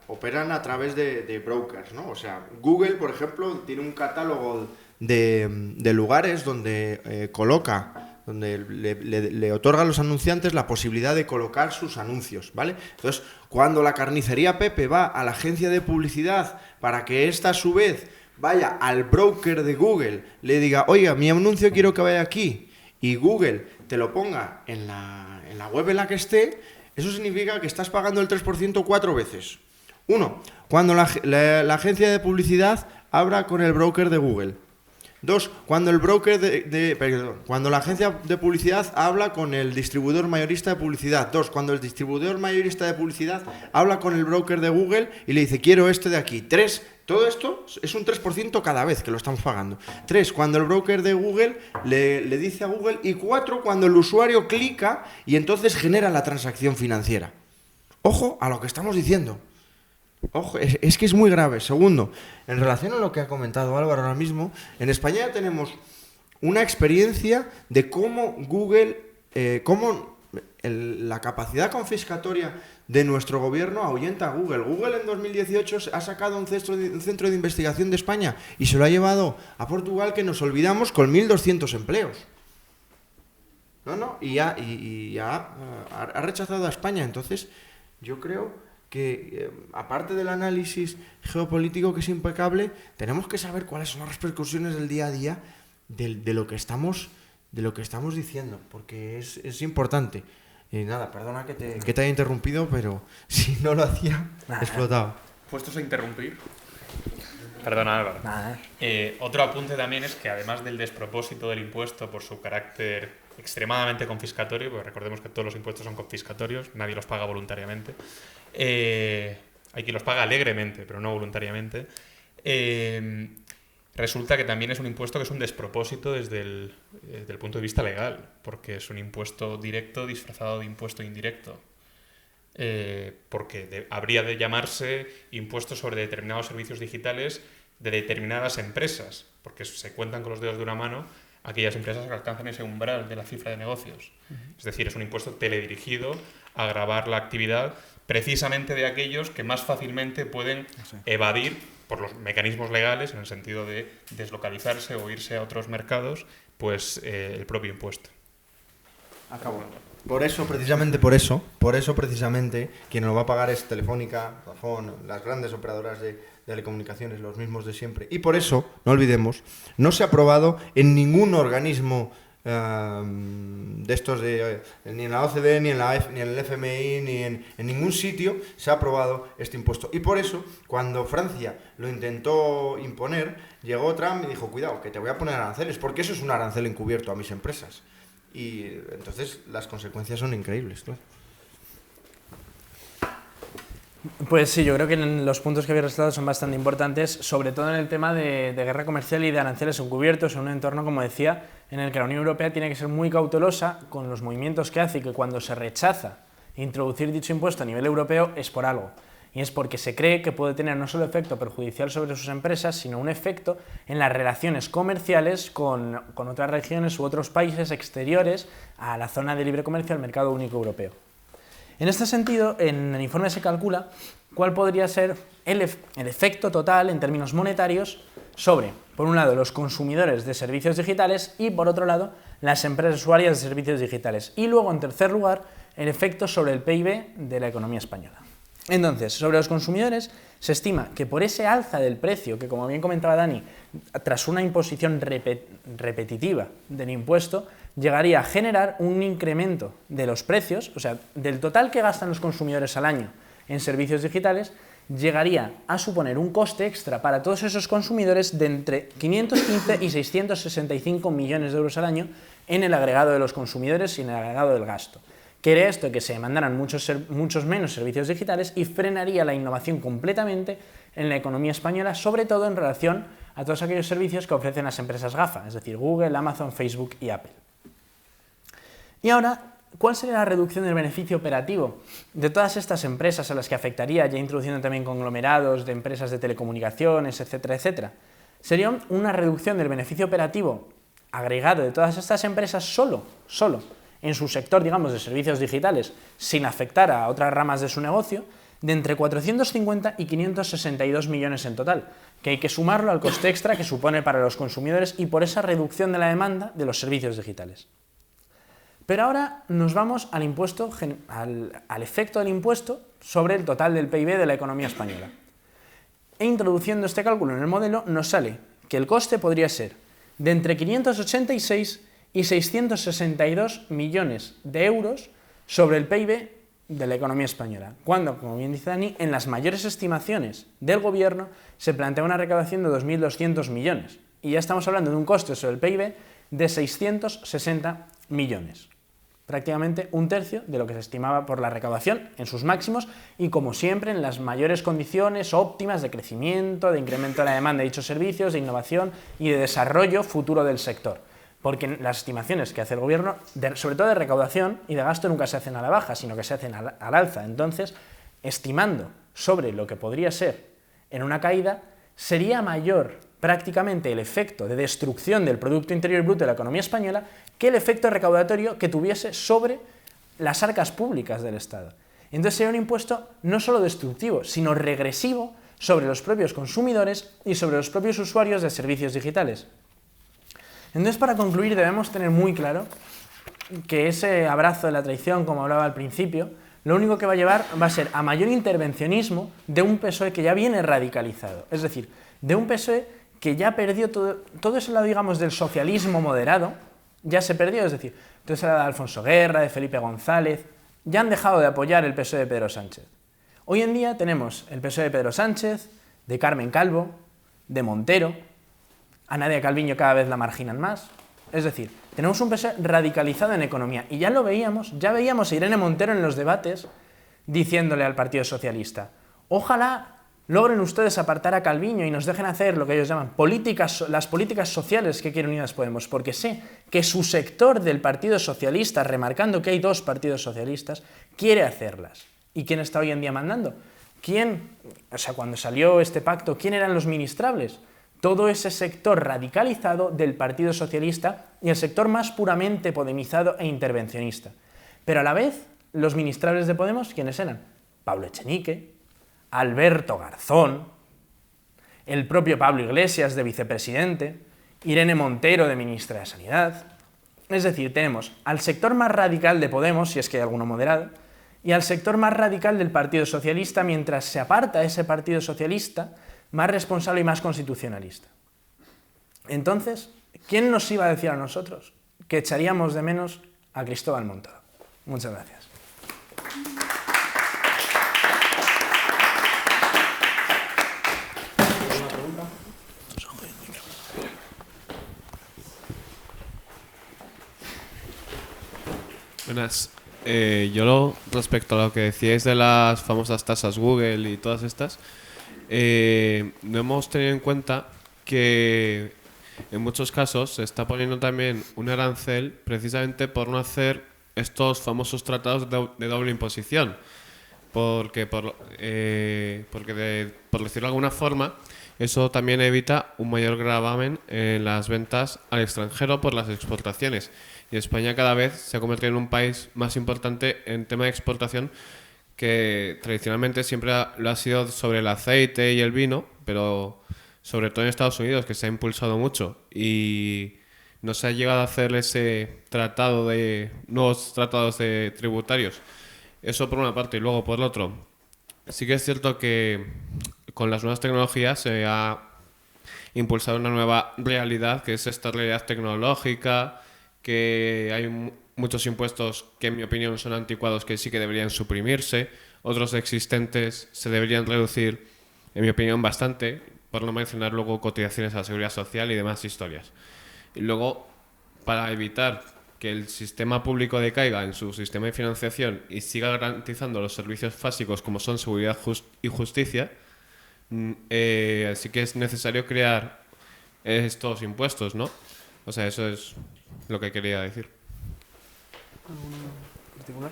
operan a través de brokers, ¿no? O sea, Google, por ejemplo, tiene un catálogo de lugares donde donde le otorga a los anunciantes la posibilidad de colocar sus anuncios, ¿vale? Entonces, cuando la carnicería Pepe va a la agencia de publicidad para que ésta a su vez vaya al broker de Google, le diga, oiga, mi anuncio quiero que vaya aquí, y Google te lo ponga en la web en la que esté, eso significa que estás pagando el 3% 4 veces. Uno, cuando la agencia de publicidad habla con el broker de Google. Dos, cuando el broker cuando la agencia de publicidad habla con el distribuidor mayorista de publicidad. Dos, cuando el distribuidor mayorista de publicidad habla con el broker de Google y le dice, quiero este de aquí. Tres, todo esto es un 3% cada vez que lo estamos pagando. Tres, cuando el broker de Google le dice a Google. Y cuatro, cuando el usuario clica y entonces genera la transacción financiera. Ojo a lo que estamos diciendo. Ojo, es que es muy grave. Segundo, en relación a lo que ha comentado Álvaro ahora mismo, en España ya tenemos una experiencia de cómo Google, la capacidad confiscatoria de nuestro gobierno ahuyenta a Google. Google en 2018 ha sacado un centro de investigación de España y se lo ha llevado a Portugal, que nos olvidamos, con 1.200 empleos. Y ha rechazado a España. Entonces, yo creo que aparte del análisis geopolítico, que es impecable, tenemos que saber cuáles son las repercusiones del día a día de lo que estamos diciendo, porque es importante. Y nada, perdona que te haya interrumpido, pero si no lo hacía, explotaba. Puestos a interrumpir. Perdona, Álvaro. Otro apunte también es que, además del despropósito del impuesto por su carácter extremadamente confiscatorio, porque recordemos que todos los impuestos son confiscatorios, nadie los paga voluntariamente, hay quien los paga alegremente, pero no voluntariamente, resulta que también es un impuesto que es un despropósito desde el punto de vista legal, porque es un impuesto directo disfrazado de impuesto indirecto. Porque habría de llamarse impuesto sobre determinados servicios digitales de determinadas empresas, porque se cuentan con los dedos de una mano aquellas empresas que alcanzan ese umbral de la cifra de negocios. Es decir, es un impuesto teledirigido a gravar la actividad precisamente de aquellos que más fácilmente pueden evadir por los mecanismos legales, en el sentido de deslocalizarse o irse a otros mercados, pues el propio impuesto. Acabo. Por eso, precisamente, quien lo va a pagar es Telefónica, Vodafone, las grandes operadoras de telecomunicaciones, los mismos de siempre. Y por eso, no olvidemos, no se ha aprobado en ningún organismo de estos, ni en la OCDE, ni en el FMI, ni en ningún sitio se ha aprobado este impuesto. Y por eso, cuando Francia lo intentó imponer, llegó Trump y dijo, cuidado, que te voy a poner aranceles, porque eso es un arancel encubierto a mis empresas. Y entonces las consecuencias son increíbles, claro. Pues sí, yo creo que los puntos que habéis resaltado son bastante importantes, sobre todo en el tema de guerra comercial y de aranceles encubiertos en un entorno, como decía, en el que la Unión Europea tiene que ser muy cautelosa con los movimientos que hace, y que cuando se rechaza introducir dicho impuesto a nivel europeo es por algo. Y es porque se cree que puede tener no solo efecto perjudicial sobre sus empresas, sino un efecto en las relaciones comerciales con otras regiones u otros países exteriores a la zona de libre comercio, al mercado único europeo. En este sentido, en el informe se calcula cuál podría ser el efecto total en términos monetarios sobre, por un lado, los consumidores de servicios digitales y, por otro lado, las empresas usuarias de servicios digitales. Y luego, en tercer lugar, el efecto sobre el PIB de la economía española. Entonces, sobre los consumidores, se estima que por ese alza del precio, que como bien comentaba Dani, tras una imposición repetitiva del impuesto, llegaría a generar un incremento de los precios, o sea, del total que gastan los consumidores al año en servicios digitales, llegaría a suponer un coste extra para todos esos consumidores de entre 515 y 665 millones de euros al año en el agregado de los consumidores y en el agregado del gasto. Quiere esto que se demandaran muchos menos servicios digitales y frenaría la innovación completamente en la economía española, sobre todo en relación a todos aquellos servicios que ofrecen las empresas GAFA, es decir, Google, Amazon, Facebook y Apple. Y ahora, ¿cuál sería la reducción del beneficio operativo de todas estas empresas a las que afectaría, ya introduciendo también conglomerados de empresas de telecomunicaciones, etcétera, etcétera? Sería una reducción del beneficio operativo agregado de todas estas empresas solo en su sector, digamos, de servicios digitales, sin afectar a otras ramas de su negocio, de entre 450 y 562 millones en total, que hay que sumarlo al coste extra que supone para los consumidores y por esa reducción de la demanda de los servicios digitales. Pero ahora nos vamos al impuesto, al efecto del impuesto sobre el total del PIB de la economía española. E introduciendo este cálculo en el modelo, nos sale que el coste podría ser de entre 586 y 662 millones de euros sobre el PIB de la economía española, cuando, como bien dice Dani, en las mayores estimaciones del gobierno se plantea una recaudación de 2.200 millones. Y ya estamos hablando de un coste sobre el PIB de 660 millones. Prácticamente un tercio de lo que se estimaba por la recaudación en sus máximos y, como siempre, en las mayores condiciones óptimas de crecimiento, de incremento de la demanda de dichos servicios, de innovación y de desarrollo futuro del sector. Porque las estimaciones que hace el gobierno, sobre todo de recaudación y de gasto, nunca se hacen a la baja, sino que se hacen al alza. Entonces, estimando sobre lo que podría ser en una caída, sería mayor prácticamente el efecto de destrucción del Producto Interior Bruto de la economía española que el efecto recaudatorio que tuviese sobre las arcas públicas del Estado. Entonces sería un impuesto no solo destructivo, sino regresivo sobre los propios consumidores y sobre los propios usuarios de servicios digitales. Entonces, para concluir, debemos tener muy claro que ese abrazo de la traición, como hablaba al principio, lo único que va a llevar va a ser a mayor intervencionismo de un PSOE que ya viene radicalizado. Es decir, de un PSOE que ya perdió todo ese lado, digamos, del socialismo moderado, ya se perdió. Es decir, todo ese lado de Alfonso Guerra, de Felipe González, ya han dejado de apoyar el PSOE de Pedro Sánchez. Hoy en día tenemos el PSOE de Pedro Sánchez, de Carmen Calvo, de Montero. A Nadia Calviño cada vez la marginan más. Es decir, tenemos un PSOE radicalizado en economía. Y ya veíamos a Irene Montero en los debates diciéndole al Partido Socialista: ojalá logren ustedes apartar a Calviño y nos dejen hacer lo que ellos llaman las políticas sociales que quiere Unidas Podemos, porque sé que su sector del Partido Socialista, remarcando que hay dos partidos socialistas, quiere hacerlas. ¿Y quién está hoy en día mandando? Cuando salió este pacto, ¿quién eran los ministrables? todo ese sector radicalizado del Partido Socialista y el sector más puramente podemizado e intervencionista. Pero a la vez, los ministrables de Podemos, ¿quiénes eran? Pablo Echenique, Alberto Garzón, el propio Pablo Iglesias de vicepresidente, Irene Montero de ministra de Sanidad. Es decir, tenemos al sector más radical de Podemos, si es que hay alguno moderado, y al sector más radical del Partido Socialista, mientras se aparta ese Partido Socialista más responsable y más constitucionalista. Entonces, ¿quién nos iba a decir a nosotros que echaríamos de menos a Cristóbal Montoro? Muchas gracias. Buenas. Respecto a lo que decíais de las famosas tasas Google y todas estas, no hemos tenido en cuenta que en muchos casos se está poniendo también un arancel precisamente por no hacer estos famosos tratados de doble imposición. Porque por decirlo de alguna forma, eso también evita un mayor gravamen en las ventas al extranjero por las exportaciones. Y España cada vez se ha convertido en un país más importante en tema de exportación, que tradicionalmente siempre lo ha sido sobre el aceite y el vino, pero sobre todo en Estados Unidos, que se ha impulsado mucho y no se ha llegado a hacer ese nuevos tratados de tributarios. Eso por una parte, y luego por el otro, sí que es cierto que con las nuevas tecnologías se ha impulsado una nueva realidad, que es esta realidad tecnológica, que hay muchos impuestos que en mi opinión son anticuados, que sí que deberían suprimirse, otros existentes se deberían reducir, en mi opinión, bastante, por no mencionar luego cotizaciones a la seguridad social y demás historias. Y luego, para evitar que el sistema público decaiga en su sistema de financiación y siga garantizando los servicios básicos como son seguridad y justicia, sí que es necesario crear estos impuestos, ¿no? O sea, eso es lo que quería decir. ¿Alguno particular?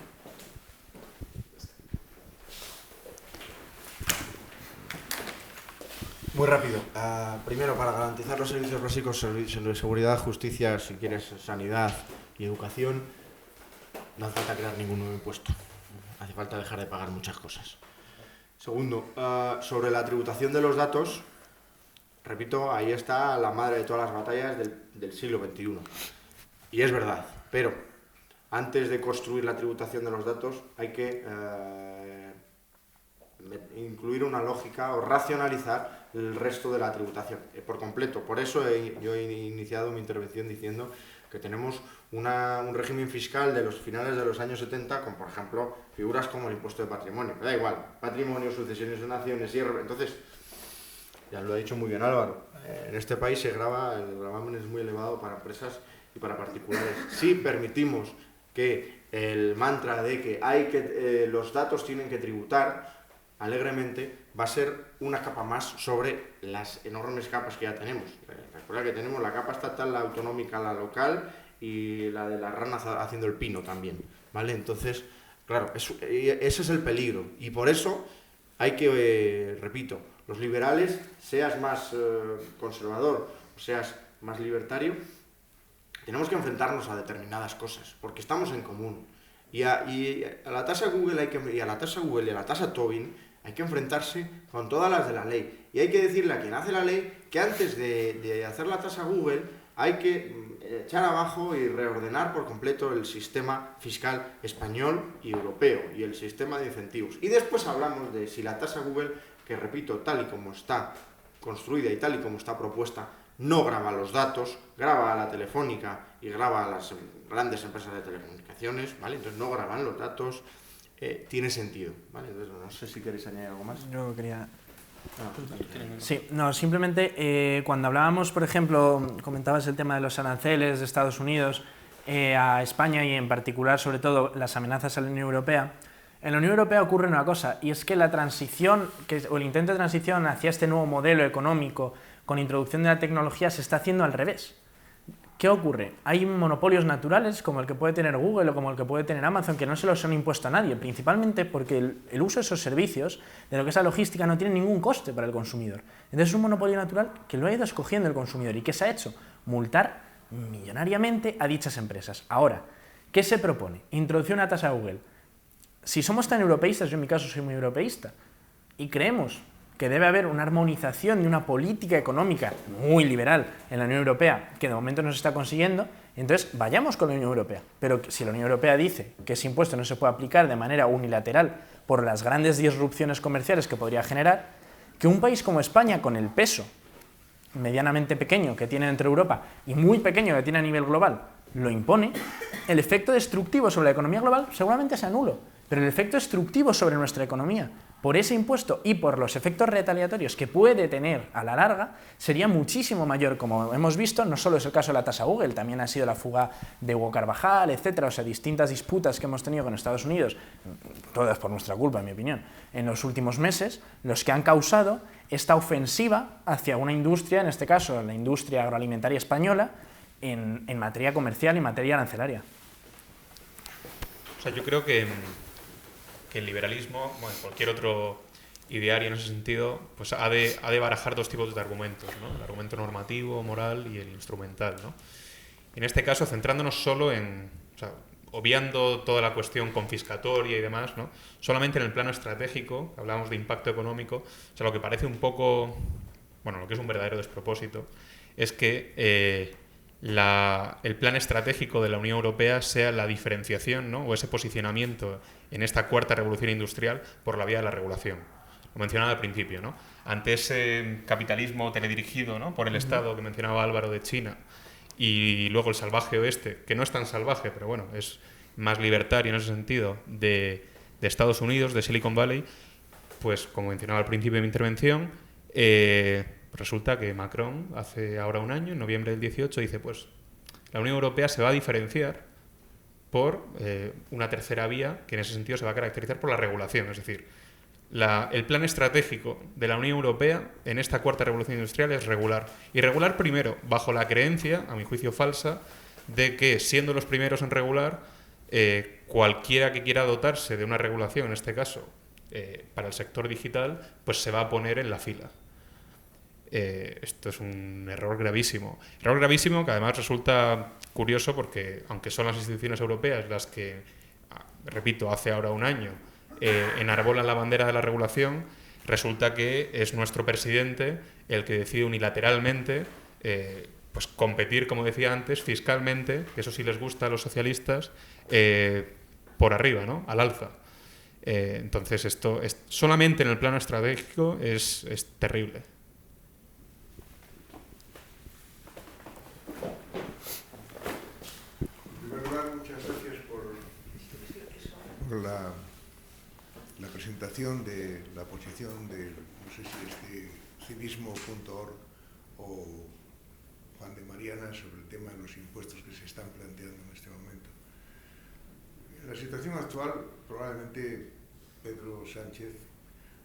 Muy rápido. Primero, para garantizar los servicios básicos, servicios de seguridad, justicia, si quieres, sanidad y educación, no hace falta crear ningún nuevo impuesto. Hace falta dejar de pagar muchas cosas. Segundo, sobre la tributación de los datos, repito, ahí está la madre de todas las batallas del siglo XXI. Y es verdad, pero antes de construir la tributación de los datos hay que incluir una lógica o racionalizar el resto de la tributación por completo. Por eso yo he iniciado mi intervención diciendo que tenemos un régimen fiscal de los finales de los años 70 con, por ejemplo, figuras como el impuesto de patrimonio. Me da igual, patrimonio, sucesiones de naciones, entonces, ya lo ha dicho muy bien Álvaro, en este país el gravamen es muy elevado para empresas y para particulares. Si permitimos que el mantra de que los datos tienen que tributar alegremente, va a ser una capa más sobre las enormes capas que ya tenemos. Recuerda que tenemos la capa estatal, la autonómica, la local y la de las ranas haciendo el pino también, ¿vale? Entonces, claro, ese es el peligro y por eso hay que, repito, los liberales, seas más conservador o seas más libertario, tenemos que enfrentarnos a determinadas cosas, porque estamos en común. Y a la tasa Google y a la tasa Tobin hay que enfrentarse con todas las de la ley. Y hay que decirle a quien hace la ley que antes de hacer la tasa Google hay que echar abajo y reordenar por completo el sistema fiscal español y europeo y el sistema de incentivos. Y después hablamos de si la tasa Google, que repito, tal y como está construida y tal y como está propuesta, no grava los datos, grava a la Telefónica y grava a las grandes empresas de telecomunicaciones, ¿vale? Entonces no graban los datos, tiene sentido, ¿vale? Entonces no sé si queréis añadir algo más. Yo quería... Sí, no, simplemente cuando hablábamos, por ejemplo, comentabas el tema de los aranceles de Estados Unidos a España y en particular, sobre todo, las amenazas a la Unión Europea. En la Unión Europea ocurre una cosa, y es que la transición, o el intento de transición hacia este nuevo modelo económico con introducción de la tecnología se está haciendo al revés. ¿Qué ocurre? Hay monopolios naturales como el que puede tener Google o como el que puede tener Amazon que no se los han impuesto a nadie, principalmente porque el uso de esos servicios, de lo que es la logística, no tiene ningún coste para el consumidor. Entonces es un monopolio natural que lo ha ido escogiendo el consumidor y que se ha hecho multar millonariamente a dichas empresas. Ahora, ¿qué se propone? Introducir una tasa a Google. Si somos tan europeístas, yo en mi caso soy muy europeísta, y creemos que debe haber una armonización de una política económica muy liberal en la Unión Europea, que de momento no se está consiguiendo, entonces vayamos con la Unión Europea. Pero si la Unión Europea dice que ese impuesto no se puede aplicar de manera unilateral por las grandes disrupciones comerciales que podría generar, que un país como España, con el peso medianamente pequeño que tiene entre Europa y muy pequeño que tiene a nivel global, lo impone, el efecto destructivo sobre la economía global seguramente sea nulo, pero el efecto destructivo sobre nuestra economía por ese impuesto y por los efectos retaliatorios que puede tener a la larga sería muchísimo mayor. Como hemos visto, no solo es el caso de la tasa Google, también ha sido la fuga de Hugo Carvajal, etcétera, o sea, distintas disputas que hemos tenido con Estados Unidos, todas por nuestra culpa, en mi opinión, en los últimos meses, los que han causado esta ofensiva hacia una industria, en este caso la industria agroalimentaria española, en materia comercial y en materia arancelaria. O sea, yo creo que el liberalismo, bueno, cualquier otro ideario en ese sentido, pues ha de barajar dos tipos de argumentos, ¿no? El argumento normativo, moral y el instrumental, ¿no? En este caso, centrándonos solo en, o sea, obviando toda la cuestión confiscatoria y demás, ¿no? Solamente en el plano estratégico, hablamos de impacto económico, o sea, lo que parece un poco, bueno, lo que es un verdadero despropósito, es que el plan estratégico de la Unión Europea sea la diferenciación, ¿no? O ese posicionamiento en esta cuarta revolución industrial por la vía de la regulación. Lo mencionaba al principio, ¿no? Ante ese capitalismo teledirigido, ¿no? Por el Estado que mencionaba Álvaro de China y luego el salvaje oeste, que no es tan salvaje, pero bueno, es más libertario en ese sentido, de Estados Unidos, de Silicon Valley, pues como mencionaba al principio de mi intervención, resulta que Macron, hace ahora un año, en noviembre del 18, dice, pues la Unión Europea se va a diferenciar por una tercera vía que en ese sentido se va a caracterizar por la regulación. Es decir, el plan estratégico de la Unión Europea en esta cuarta revolución industrial es regular. Y regular primero bajo la creencia, a mi juicio falsa, de que siendo los primeros en regular, cualquiera que quiera dotarse de una regulación, en este caso para el sector digital, pues se va a poner en la fila. Esto es un error gravísimo. Error gravísimo que además resulta curioso porque, aunque son las instituciones europeas las que, repito, hace ahora un año enarbolan la bandera de la regulación, resulta que es nuestro presidente el que decide unilateralmente pues competir, como decía antes, fiscalmente, que eso sí les gusta a los socialistas, por arriba, ¿no? Al alza. Entonces esto solamente en el plano estratégico es terrible. La presentación de la posición de, no sé si es de civismo.org o Juan de Mariana sobre el tema de los impuestos que se están planteando en este momento. En la situación actual, probablemente Pedro Sánchez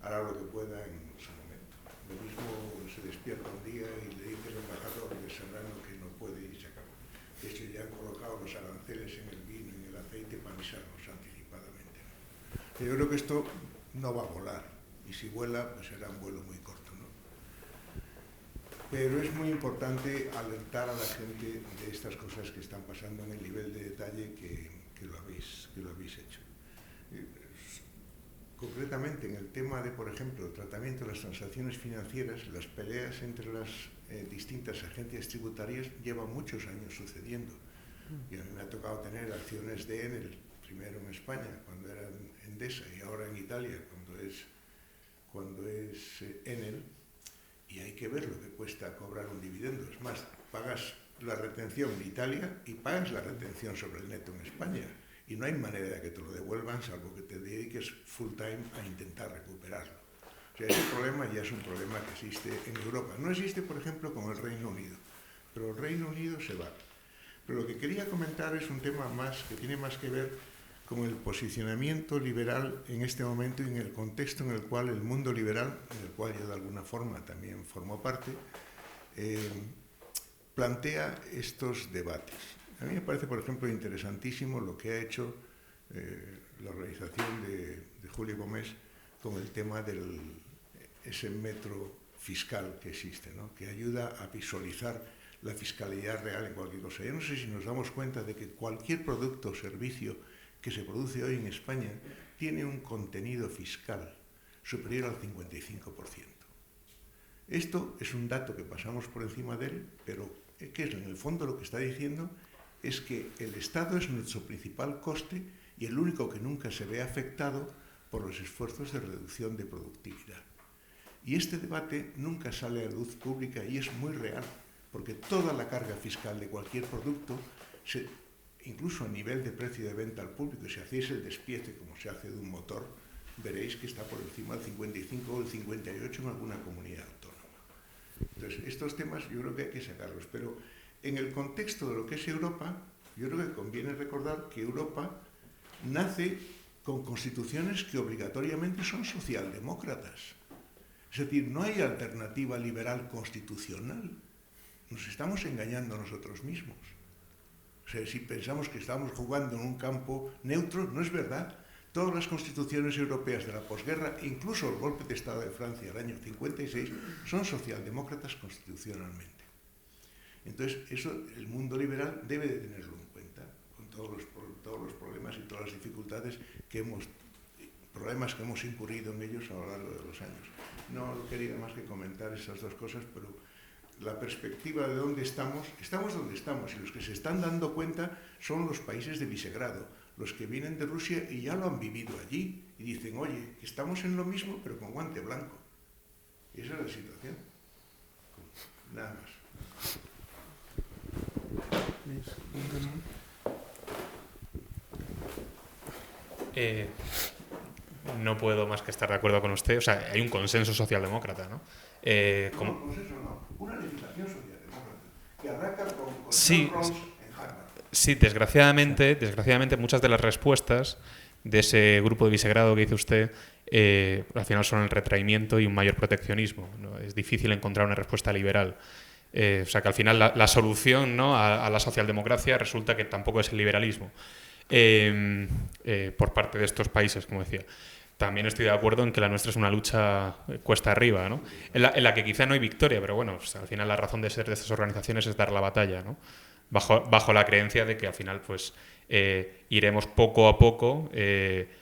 hará lo que pueda en su momento. Lo mismo se despierta un día y le dice al embajador de Serrano que no puede y se acabó. De hecho, ya han colocado los aranceles en el vino y en el aceite para avisarnos anticipadamente. Yo creo que esto no va a volar, y si vuela, pues será un vuelo muy corto, ¿no? Pero es muy importante alertar a la gente de estas cosas que están pasando en el nivel de detalle que lo habéis hecho. Concretamente, en el tema de, por ejemplo, el tratamiento de las transacciones financieras, las peleas entre las distintas agencias tributarias llevan muchos años sucediendo. Y a mí me ha tocado tener acciones de Enel, primero en España, cuando era Endesa, y ahora en Italia, cuando es Enel, y hay que ver lo que cuesta cobrar un dividendo. Es más, pagas la retención en Italia y pagas la retención sobre el neto en España, y no hay manera de que te lo devuelvan, salvo que te dediques full time a intentar recuperarlo. O sea, ese problema ya es un problema que existe en Europa. No existe, por ejemplo, con el Reino Unido, pero el Reino Unido se va. Pero lo que quería comentar es un tema más que tiene más que ver con el posicionamiento liberal en este momento y en el contexto en el cual el mundo liberal, del cual yo de alguna forma también formo parte, plantea estos debates. A mí me parece, por ejemplo, interesantísimo lo que ha hecho la organización de Julio Gómez con el tema de ese metro fiscal que existe, ¿no? Que ayuda a visualizar la fiscalidad real en cualquier cosa. Yo no sé si nos damos cuenta de que cualquier producto o servicio que se produce hoy en España tiene un contenido fiscal superior al 55%. Esto es un dato que pasamos por encima de él, pero que en el fondo lo que está diciendo es que el Estado es nuestro principal coste y el único que nunca se ve afectado por los esfuerzos de reducción de productividad. Y este debate nunca sale a la luz pública y es muy real, porque toda la carga fiscal de cualquier producto, incluso a nivel de precio de venta al público, si hacéis el despiece como se hace de un motor, veréis que está por encima del 55 o el 58 en alguna comunidad autónoma. Entonces, estos temas yo creo que hay que sacarlos, pero en el contexto de lo que es Europa, yo creo que conviene recordar que Europa nace con constituciones que obligatoriamente son socialdemócratas. Es decir, no hay alternativa liberal constitucional. Nos estamos engañando a nosotros mismos. O sea, si pensamos que estamos jugando en un campo neutro, no es verdad. Todas las constituciones europeas de la posguerra, incluso el golpe de Estado de Francia del año 56, son socialdemócratas constitucionalmente. Entonces, eso el mundo liberal debe de tenerlo en cuenta, con todos los problemas y todas las dificultades que hemos incurrido en ellos a lo largo de los años. No quería más que comentar esas dos cosas, pero la perspectiva de dónde estamos donde estamos, y los que se están dando cuenta son los países de Visegrado, los que vienen de Rusia y ya lo han vivido allí, y dicen, oye, estamos en lo mismo, pero con guante blanco. Y esa es la situación. Nada más. No puedo más que estar de acuerdo con usted. O sea, hay un consenso socialdemócrata, ¿no? No, consenso no. Una legislación socialdemócrata que arranca con sí, John Rawls en Harvard. Sí, desgraciadamente muchas de las respuestas de ese grupo de Visegrado que dice usted al final son el retraimiento y un mayor proteccionismo, ¿no? Es difícil encontrar una respuesta liberal. O sea que al final la solución, ¿no?, a la socialdemocracia resulta que tampoco es el liberalismo por parte de estos países, como decía. También estoy de acuerdo en que la nuestra es una lucha cuesta arriba, ¿no? En la que quizá no hay victoria, pero bueno, pues al final la razón de ser de estas organizaciones es dar la batalla, ¿no? Bajo la creencia de que al final pues iremos poco a poco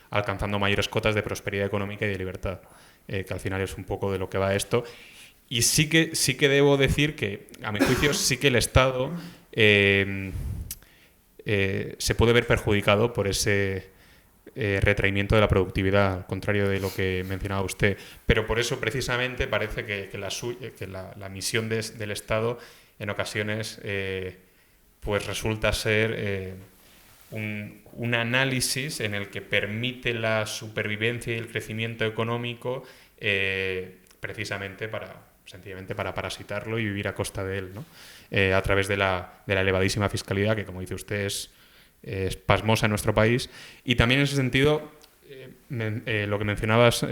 alcanzando mayores cotas de prosperidad económica y de libertad, que al final es un poco de lo que va esto. Y sí que debo decir que, a mi juicio, sí que el Estado se puede ver perjudicado por ese retraimiento de la productividad, al contrario de lo que mencionaba usted. Pero por eso, precisamente, parece que la misión del Estado, en ocasiones, pues resulta ser un análisis en el que permite la supervivencia y el crecimiento económico precisamente sencillamente para parasitarlo y vivir a costa de él, ¿no? A través de la elevadísima fiscalidad, que, como dice usted, es pasmosa en nuestro país. Y también en ese sentido, lo que mencionabas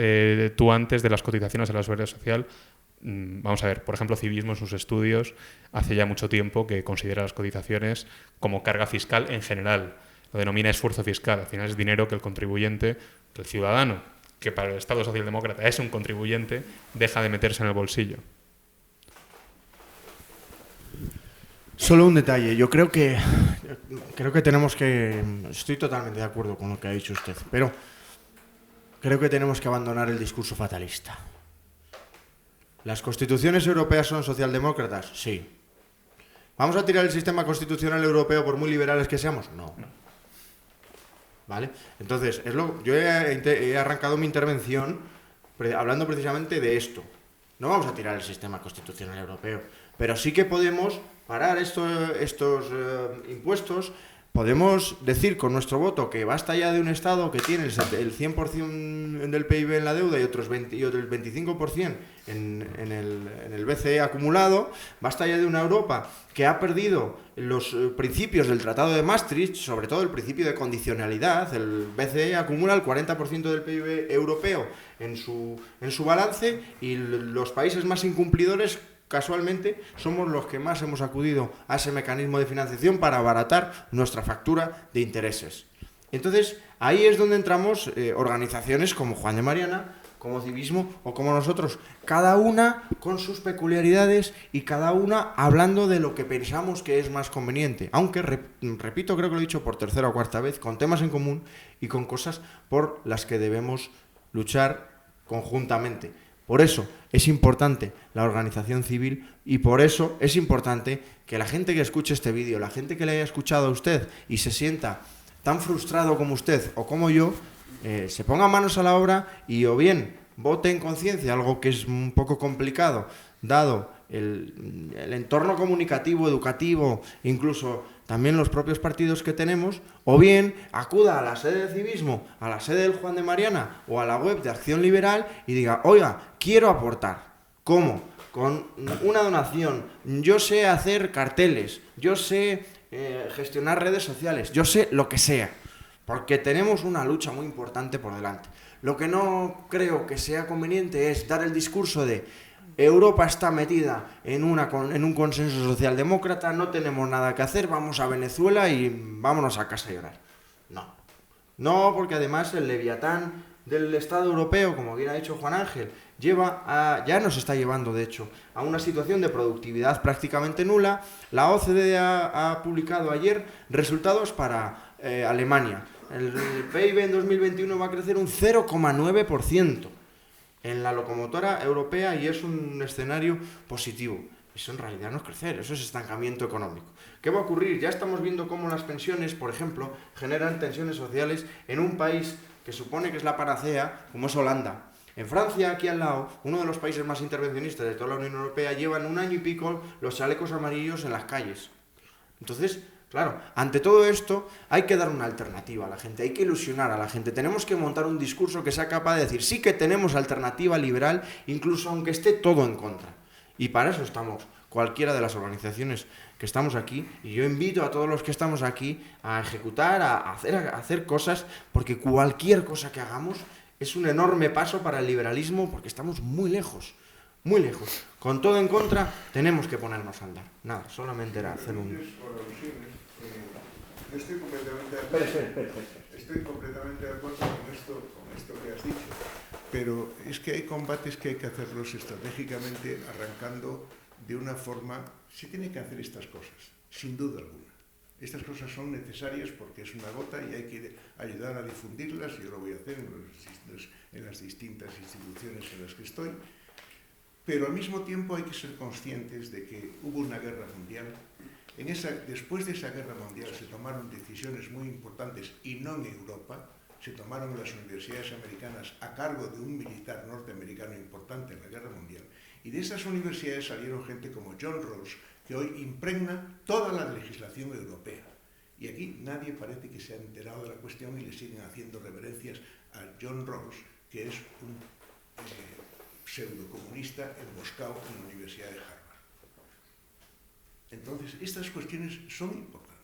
tú antes de las cotizaciones a la seguridad social, vamos a ver, por ejemplo, Civismo en sus estudios hace ya mucho tiempo que considera las cotizaciones como carga fiscal en general. Lo denomina esfuerzo fiscal. Al final es dinero que el contribuyente, que el ciudadano, que para el Estado socialdemócrata es un contribuyente, deja de meterse en el bolsillo. Solo un detalle. Yo creo que tenemos que... Estoy totalmente de acuerdo con lo que ha dicho usted, pero creo que tenemos que abandonar el discurso fatalista. ¿Las constituciones europeas son socialdemócratas? Sí. ¿Vamos a tirar el sistema constitucional europeo por muy liberales que seamos? No. ¿Vale? Entonces, yo he arrancado mi intervención hablando precisamente de esto. No vamos a tirar el sistema constitucional europeo, pero sí que podemos parar estos impuestos. Podemos decir con nuestro voto que basta ya de un Estado que tiene el 100% del PIB en la deuda y otro el 25% en el BCE acumulado. Basta ya de una Europa que ha perdido los principios del Tratado de Maastricht, sobre todo el principio de condicionalidad. El BCE acumula el 40% del PIB europeo en su balance, y los países más incumplidores casualmente somos los que más hemos acudido a ese mecanismo de financiación para abaratar nuestra factura de intereses. Entonces, ahí es donde entramos organizaciones como Juan de Mariana, como Civismo o como nosotros, cada una con sus peculiaridades y cada una hablando de lo que pensamos que es más conveniente, aunque, repito, creo que lo he dicho por tercera o cuarta vez, con temas en común y con cosas por las que debemos luchar conjuntamente. Por eso es importante la organización civil y por eso es importante que la gente que escuche este vídeo, la gente que le haya escuchado a usted y se sienta tan frustrado como usted o como yo, se ponga manos a la obra y o bien vote en conciencia, algo que es un poco complicado, dado el entorno comunicativo, educativo, incluso también los propios partidos que tenemos, o bien acuda a la sede de Civismo, a la sede del Juan de Mariana o a la web de Acción Liberal y diga, oiga, quiero aportar. ¿Cómo? Con una donación. Yo sé hacer carteles, yo sé gestionar redes sociales, yo sé lo que sea. Porque tenemos una lucha muy importante por delante. Lo que no creo que sea conveniente es dar el discurso de Europa está metida en un consenso socialdemócrata, no tenemos nada que hacer, vamos a Venezuela y vámonos a casa a llorar. No. No, porque además el leviatán del Estado europeo, como bien ha dicho Juan Ángel, ya nos está llevando, de hecho, a una situación de productividad prácticamente nula. La OCDE ha publicado ayer resultados para Alemania. El PIB en 2021 va a crecer un 0,9% en la locomotora europea y es un escenario positivo. Eso en realidad no es crecer, eso es estancamiento económico. ¿Qué va a ocurrir? Ya estamos viendo cómo las pensiones, por ejemplo, generan tensiones sociales en un país que supone que es la panacea, como es Holanda. En Francia, aquí al lado, uno de los países más intervencionistas de toda la Unión Europea, llevan 1 año y pico los chalecos amarillos en las calles. Entonces, claro, ante todo esto hay que dar una alternativa a la gente, hay que ilusionar a la gente. Tenemos que montar un discurso que sea capaz de decir sí que tenemos alternativa liberal, incluso aunque esté todo en contra. Y para eso estamos, cualquiera de las organizaciones que estamos aquí, y yo invito a todos los que estamos aquí a ejecutar, a hacer cosas, porque cualquier cosa que hagamos es un enorme paso para el liberalismo, porque estamos muy lejos. Muy lejos. Con todo en contra, tenemos que ponernos a andar. Nada, solamente era hacer un... Estoy completamente de acuerdo con esto que has dicho, pero es que hay combates que hay que hacerlos estratégicamente, arrancando de una forma. Se tienen que hacer estas cosas, sin duda alguna. Estas cosas son necesarias porque es una gota y hay que ayudar a difundirlas, y yo lo voy a hacer en las distintas instituciones en las que estoy. Pero al mismo tiempo hay que ser conscientes de que hubo una guerra mundial. Después de esa guerra mundial se tomaron decisiones muy importantes, y no en Europa, se tomaron en las universidades americanas a cargo de un militar norteamericano importante en la guerra mundial. Y de esas universidades salieron gente como John Rawls, que hoy impregna toda la legislación europea. Y aquí nadie parece que se ha enterado de la cuestión y le siguen haciendo reverencias a John Rawls, que es un pseudocomunista emboscado en la Universidad de Harvard. Entonces, estas cuestiones son importantes.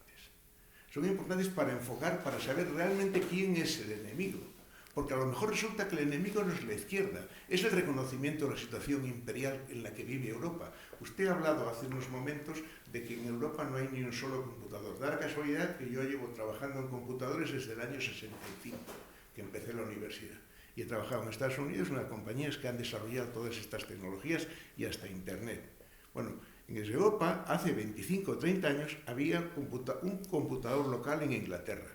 Son importantes para enfocar, para saber realmente quién es el enemigo. Porque a lo mejor resulta que el enemigo no es la izquierda, es el reconocimiento de la situación imperial en la que vive Europa. Usted ha hablado hace unos momentos de que en Europa no hay ni un solo computador. Da la casualidad que yo llevo trabajando en computadores desde el año 65, que empecé la universidad. Y he trabajado en Estados Unidos en las compañías que han desarrollado todas estas tecnologías y hasta Internet. Bueno, en Europa, hace 25 o 30 años, había un computador local en Inglaterra.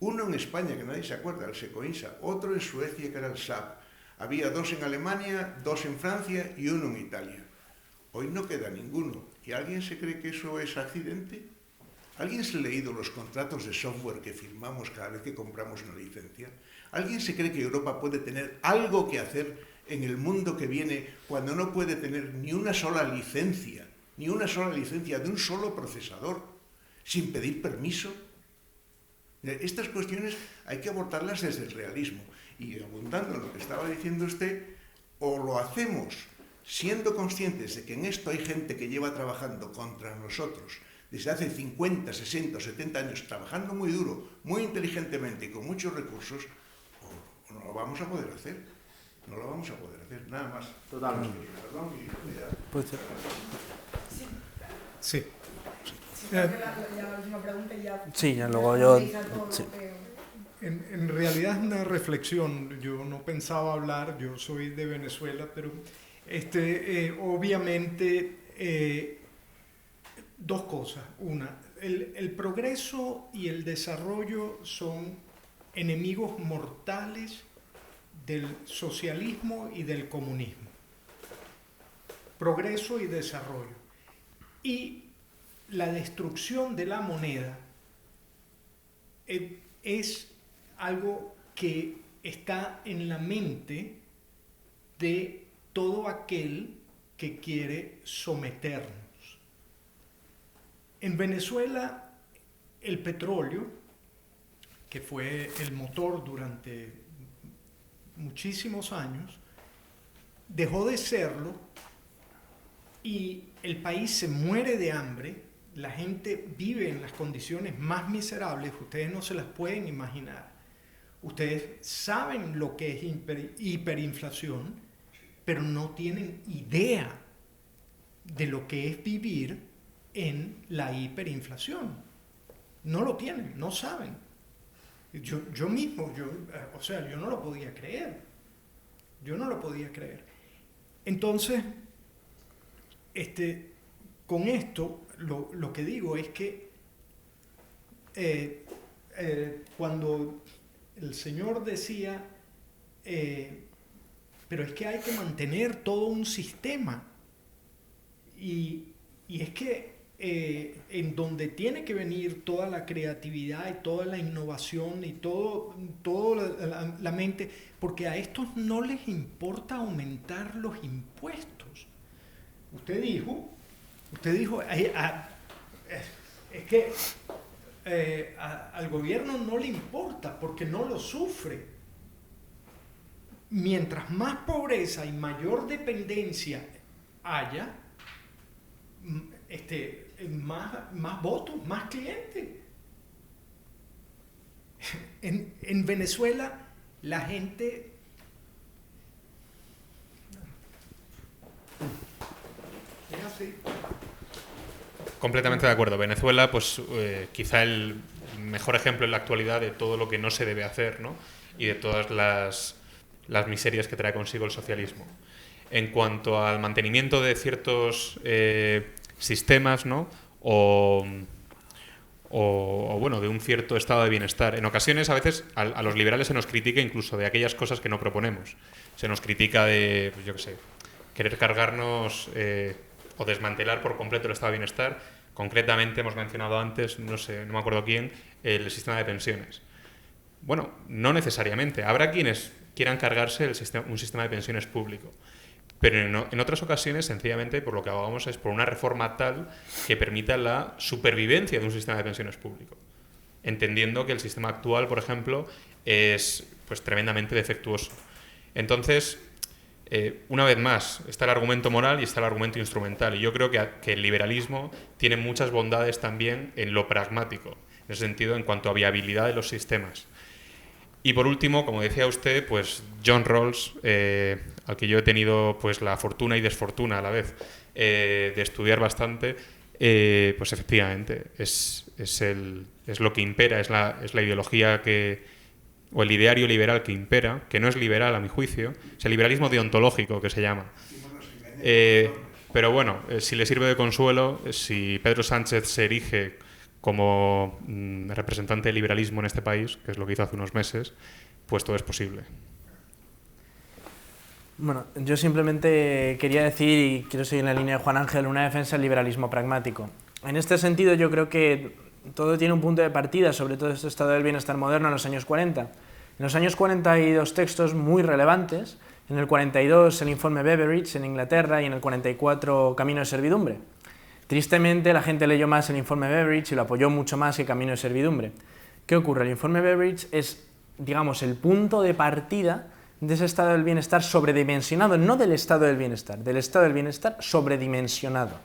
Uno en España, que nadie se acuerda, el Secoinsa. Otro en Suecia, que era el SAP. Había 2 en Alemania, 2 en Francia y 1 en Italia. Hoy no queda ninguno. ¿Y alguien se cree que eso es accidente? ¿Alguien se ha leído los contratos de software que firmamos cada vez que compramos una licencia? ¿Alguien se cree que Europa puede tener algo que hacer en el mundo que viene cuando no puede tener ni una sola licencia de un solo procesador, sin pedir permiso? Estas cuestiones hay que abordarlas desde el realismo. Y abundando en lo que estaba diciendo usted, o lo hacemos siendo conscientes de que en esto hay gente que lleva trabajando contra nosotros desde hace 50, 60 o 70 años, trabajando muy duro, muy inteligentemente y con muchos recursos, o no lo vamos a poder hacer. No lo vamos a poder hacer, nada más. Totalmente. Perdón y ya. Pues, Sí. La última pregunta y ya... sí, ya luego yo... Sí. En realidad es una reflexión. Yo no pensaba hablar, yo soy de Venezuela, pero obviamente dos cosas. Una, el progreso y el desarrollo son enemigos mortales del socialismo y del comunismo. Progreso y desarrollo. Y la destrucción de la moneda es algo que está en la mente de todo aquel que quiere someternos. En Venezuela, el petróleo, que fue el motor durante muchísimos años, dejó de serlo y el país se muere de hambre, la gente vive en las condiciones más miserables, ustedes no se las pueden imaginar. Ustedes saben lo que es hiperinflación, pero no tienen idea de lo que es vivir en la hiperinflación. No lo tienen, no saben. Yo mismo, yo no lo podía creer. Yo no lo podía creer. Entonces, con esto, lo que digo es que cuando el Señor decía, pero es que hay que mantener todo un sistema, y es que en donde tiene que venir toda la creatividad y toda la innovación y todo la mente, porque a estos no les importa aumentar los impuestos. Usted dijo, es que al gobierno no le importa porque no lo sufre. Mientras más pobreza y mayor dependencia haya, más votos, más clientes. En Venezuela la gente... Es así. Completamente de acuerdo. Venezuela, pues quizá el mejor ejemplo en la actualidad de todo lo que no se debe hacer, ¿no? Y de todas las miserias que trae consigo el socialismo. En cuanto al mantenimiento de ciertos sistemas, ¿no? O bueno, de un cierto estado de bienestar. En ocasiones, a veces, a los liberales se nos critica incluso de aquellas cosas que no proponemos. Se nos critica de, pues yo qué sé, querer cargarnos o desmantelar por completo el estado de bienestar. Concretamente, hemos mencionado antes, no me acuerdo quién, el sistema de pensiones. Bueno, no necesariamente. Habrá quienes quieran cargarse un sistema de pensiones público. Pero en otras ocasiones, sencillamente, por lo que abogamos es por una reforma tal que permita la supervivencia de un sistema de pensiones público. Entendiendo que el sistema actual, por ejemplo, es pues tremendamente defectuoso. Entonces, una vez más, está el argumento moral y está el argumento instrumental. Y yo creo que el liberalismo tiene muchas bondades también en lo pragmático, en ese sentido, en cuanto a viabilidad de los sistemas. Y por último, como decía usted, pues John Rawls, al que yo he tenido pues la fortuna y desfortuna a la vez de estudiar bastante, pues efectivamente es lo que impera, es la ideología o el ideario liberal que impera, que no es liberal a mi juicio, es el liberalismo deontológico que se llama. Pero bueno, si le sirve de consuelo, si Pedro Sánchez se erige como representante del liberalismo en este país, que es lo que hizo hace unos meses, pues todo es posible. Bueno, yo simplemente quería decir, y quiero seguir en la línea de Juan Ángel, una defensa del liberalismo pragmático. En este sentido, yo creo que todo tiene un punto de partida, sobre todo este estado del bienestar moderno en los años 40. En los años 40 hay dos textos muy relevantes. En el 42, el informe Beveridge en Inglaterra, y en el 44, Camino de servidumbre. Tristemente, la gente leyó más el informe Beveridge y lo apoyó mucho más que Camino de servidumbre. ¿Qué ocurre? El informe Beveridge es, digamos, el punto de partida de ese estado del bienestar sobredimensionado, no del estado del bienestar sobredimensionado.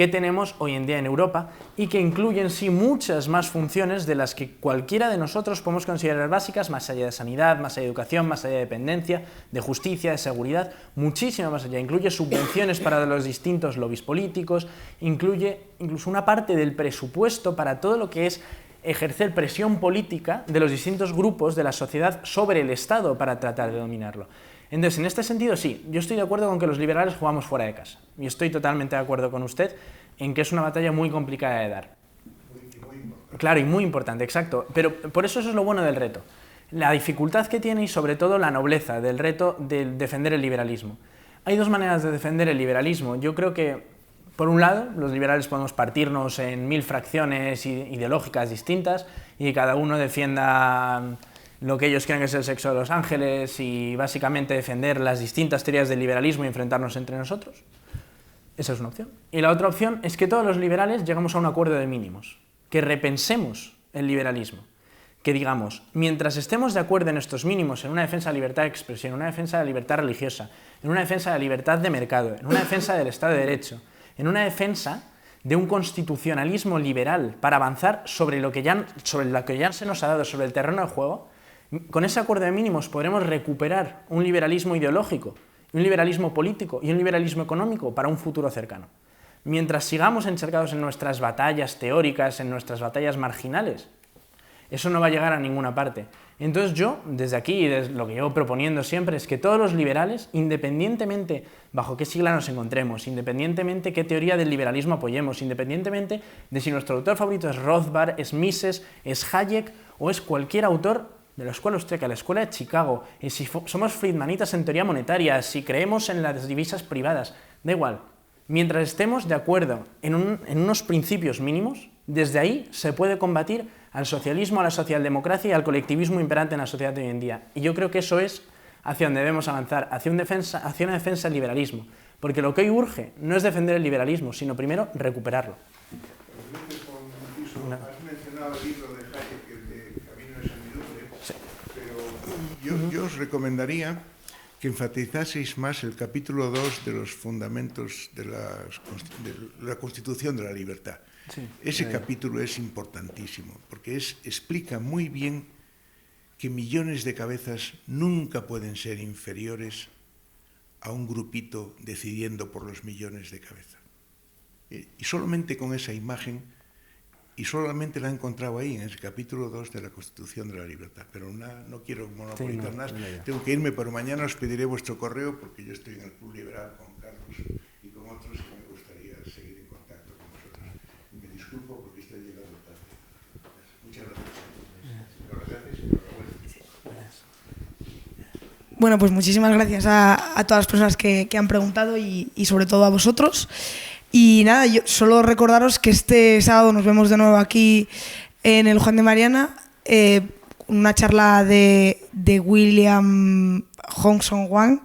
que tenemos hoy en día en Europa y que incluye en sí muchas más funciones de las que cualquiera de nosotros podemos considerar básicas, más allá de sanidad, más allá de educación, más allá de dependencia, de justicia, de seguridad, muchísimo más allá. Incluye subvenciones para los distintos lobbies políticos, incluye incluso una parte del presupuesto para todo lo que es ejercer presión política de los distintos grupos de la sociedad sobre el Estado para tratar de dominarlo. Entonces, en este sentido, sí, yo estoy de acuerdo con que los liberales jugamos fuera de casa. Y estoy totalmente de acuerdo con usted en que es una batalla muy complicada de dar. Claro, y muy importante, exacto. Pero por eso es lo bueno del reto. La dificultad que tiene y sobre todo la nobleza del reto de defender el liberalismo. Hay dos maneras de defender el liberalismo. Yo creo que, por un lado, los liberales podemos partirnos en 1000 fracciones ideológicas distintas y cada uno defienda lo que ellos creen que es el sexo de los ángeles y básicamente defender las distintas teorías del liberalismo y enfrentarnos entre nosotros. Esa es una opción. Y la otra opción es que todos los liberales llegamos a un acuerdo de mínimos, que repensemos el liberalismo, que digamos, mientras estemos de acuerdo en estos mínimos, en una defensa de la libertad de expresión, en una defensa de la libertad religiosa, en una defensa de la libertad de mercado, en una defensa del Estado de Derecho, en una defensa de un constitucionalismo liberal para avanzar sobre lo que ya se nos ha dado sobre el terreno de juego, con ese acuerdo de mínimos podremos recuperar un liberalismo ideológico, un liberalismo político y un liberalismo económico para un futuro cercano. Mientras sigamos encharcados en nuestras batallas teóricas, en nuestras batallas marginales, eso no va a llegar a ninguna parte. Entonces yo, desde aquí, desde lo que llevo proponiendo siempre, es que todos los liberales, independientemente bajo qué sigla nos encontremos, independientemente qué teoría del liberalismo apoyemos, independientemente de si nuestro autor favorito es Rothbard, es Mises, es Hayek o es cualquier autor de la escuela austríaca, la escuela de Chicago, y si somos friedmanitas en teoría monetaria, si creemos en las divisas privadas, da igual. Mientras estemos de acuerdo en unos principios mínimos, desde ahí se puede combatir al socialismo, a la socialdemocracia y al colectivismo imperante en la sociedad de hoy en día. Y yo creo que eso es hacia donde debemos avanzar, hacia una defensa del liberalismo. Porque lo que hoy urge no es defender el liberalismo, sino primero recuperarlo. Has mencionado el libro de Hayek, el de Camino de Servidumbre, sí. Pero yo os recomendaría que enfatizaseis más el capítulo 2 de los fundamentos de la Constitución de la Libertad. Sí, ese capítulo es importantísimo, porque explica muy bien que millones de cabezas nunca pueden ser inferiores a un grupito decidiendo por los millones de cabezas. Y solamente con esa imagen, y solamente la he encontrado ahí, en el capítulo 2 de la Constitución de la Libertad. Pero no quiero monopolizar más, tengo que irme, pero mañana os pediré vuestro correo, porque yo estoy en el Club Liberal con Carlos y con otros que me gustaría seguir en contacto con vosotros. Y me disculpo porque estoy llegando tarde. Muchas gracias. Bueno, pues muchísimas gracias a todas las personas que han preguntado y sobre todo a vosotros. Y nada, yo solo recordaros que este sábado nos vemos de nuevo aquí en el Juan de Mariana, una charla de William Hong-Song Wang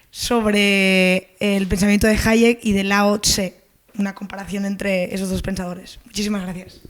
sobre el pensamiento de Hayek y de Lao Tse, una comparación entre esos dos pensadores. Muchísimas gracias.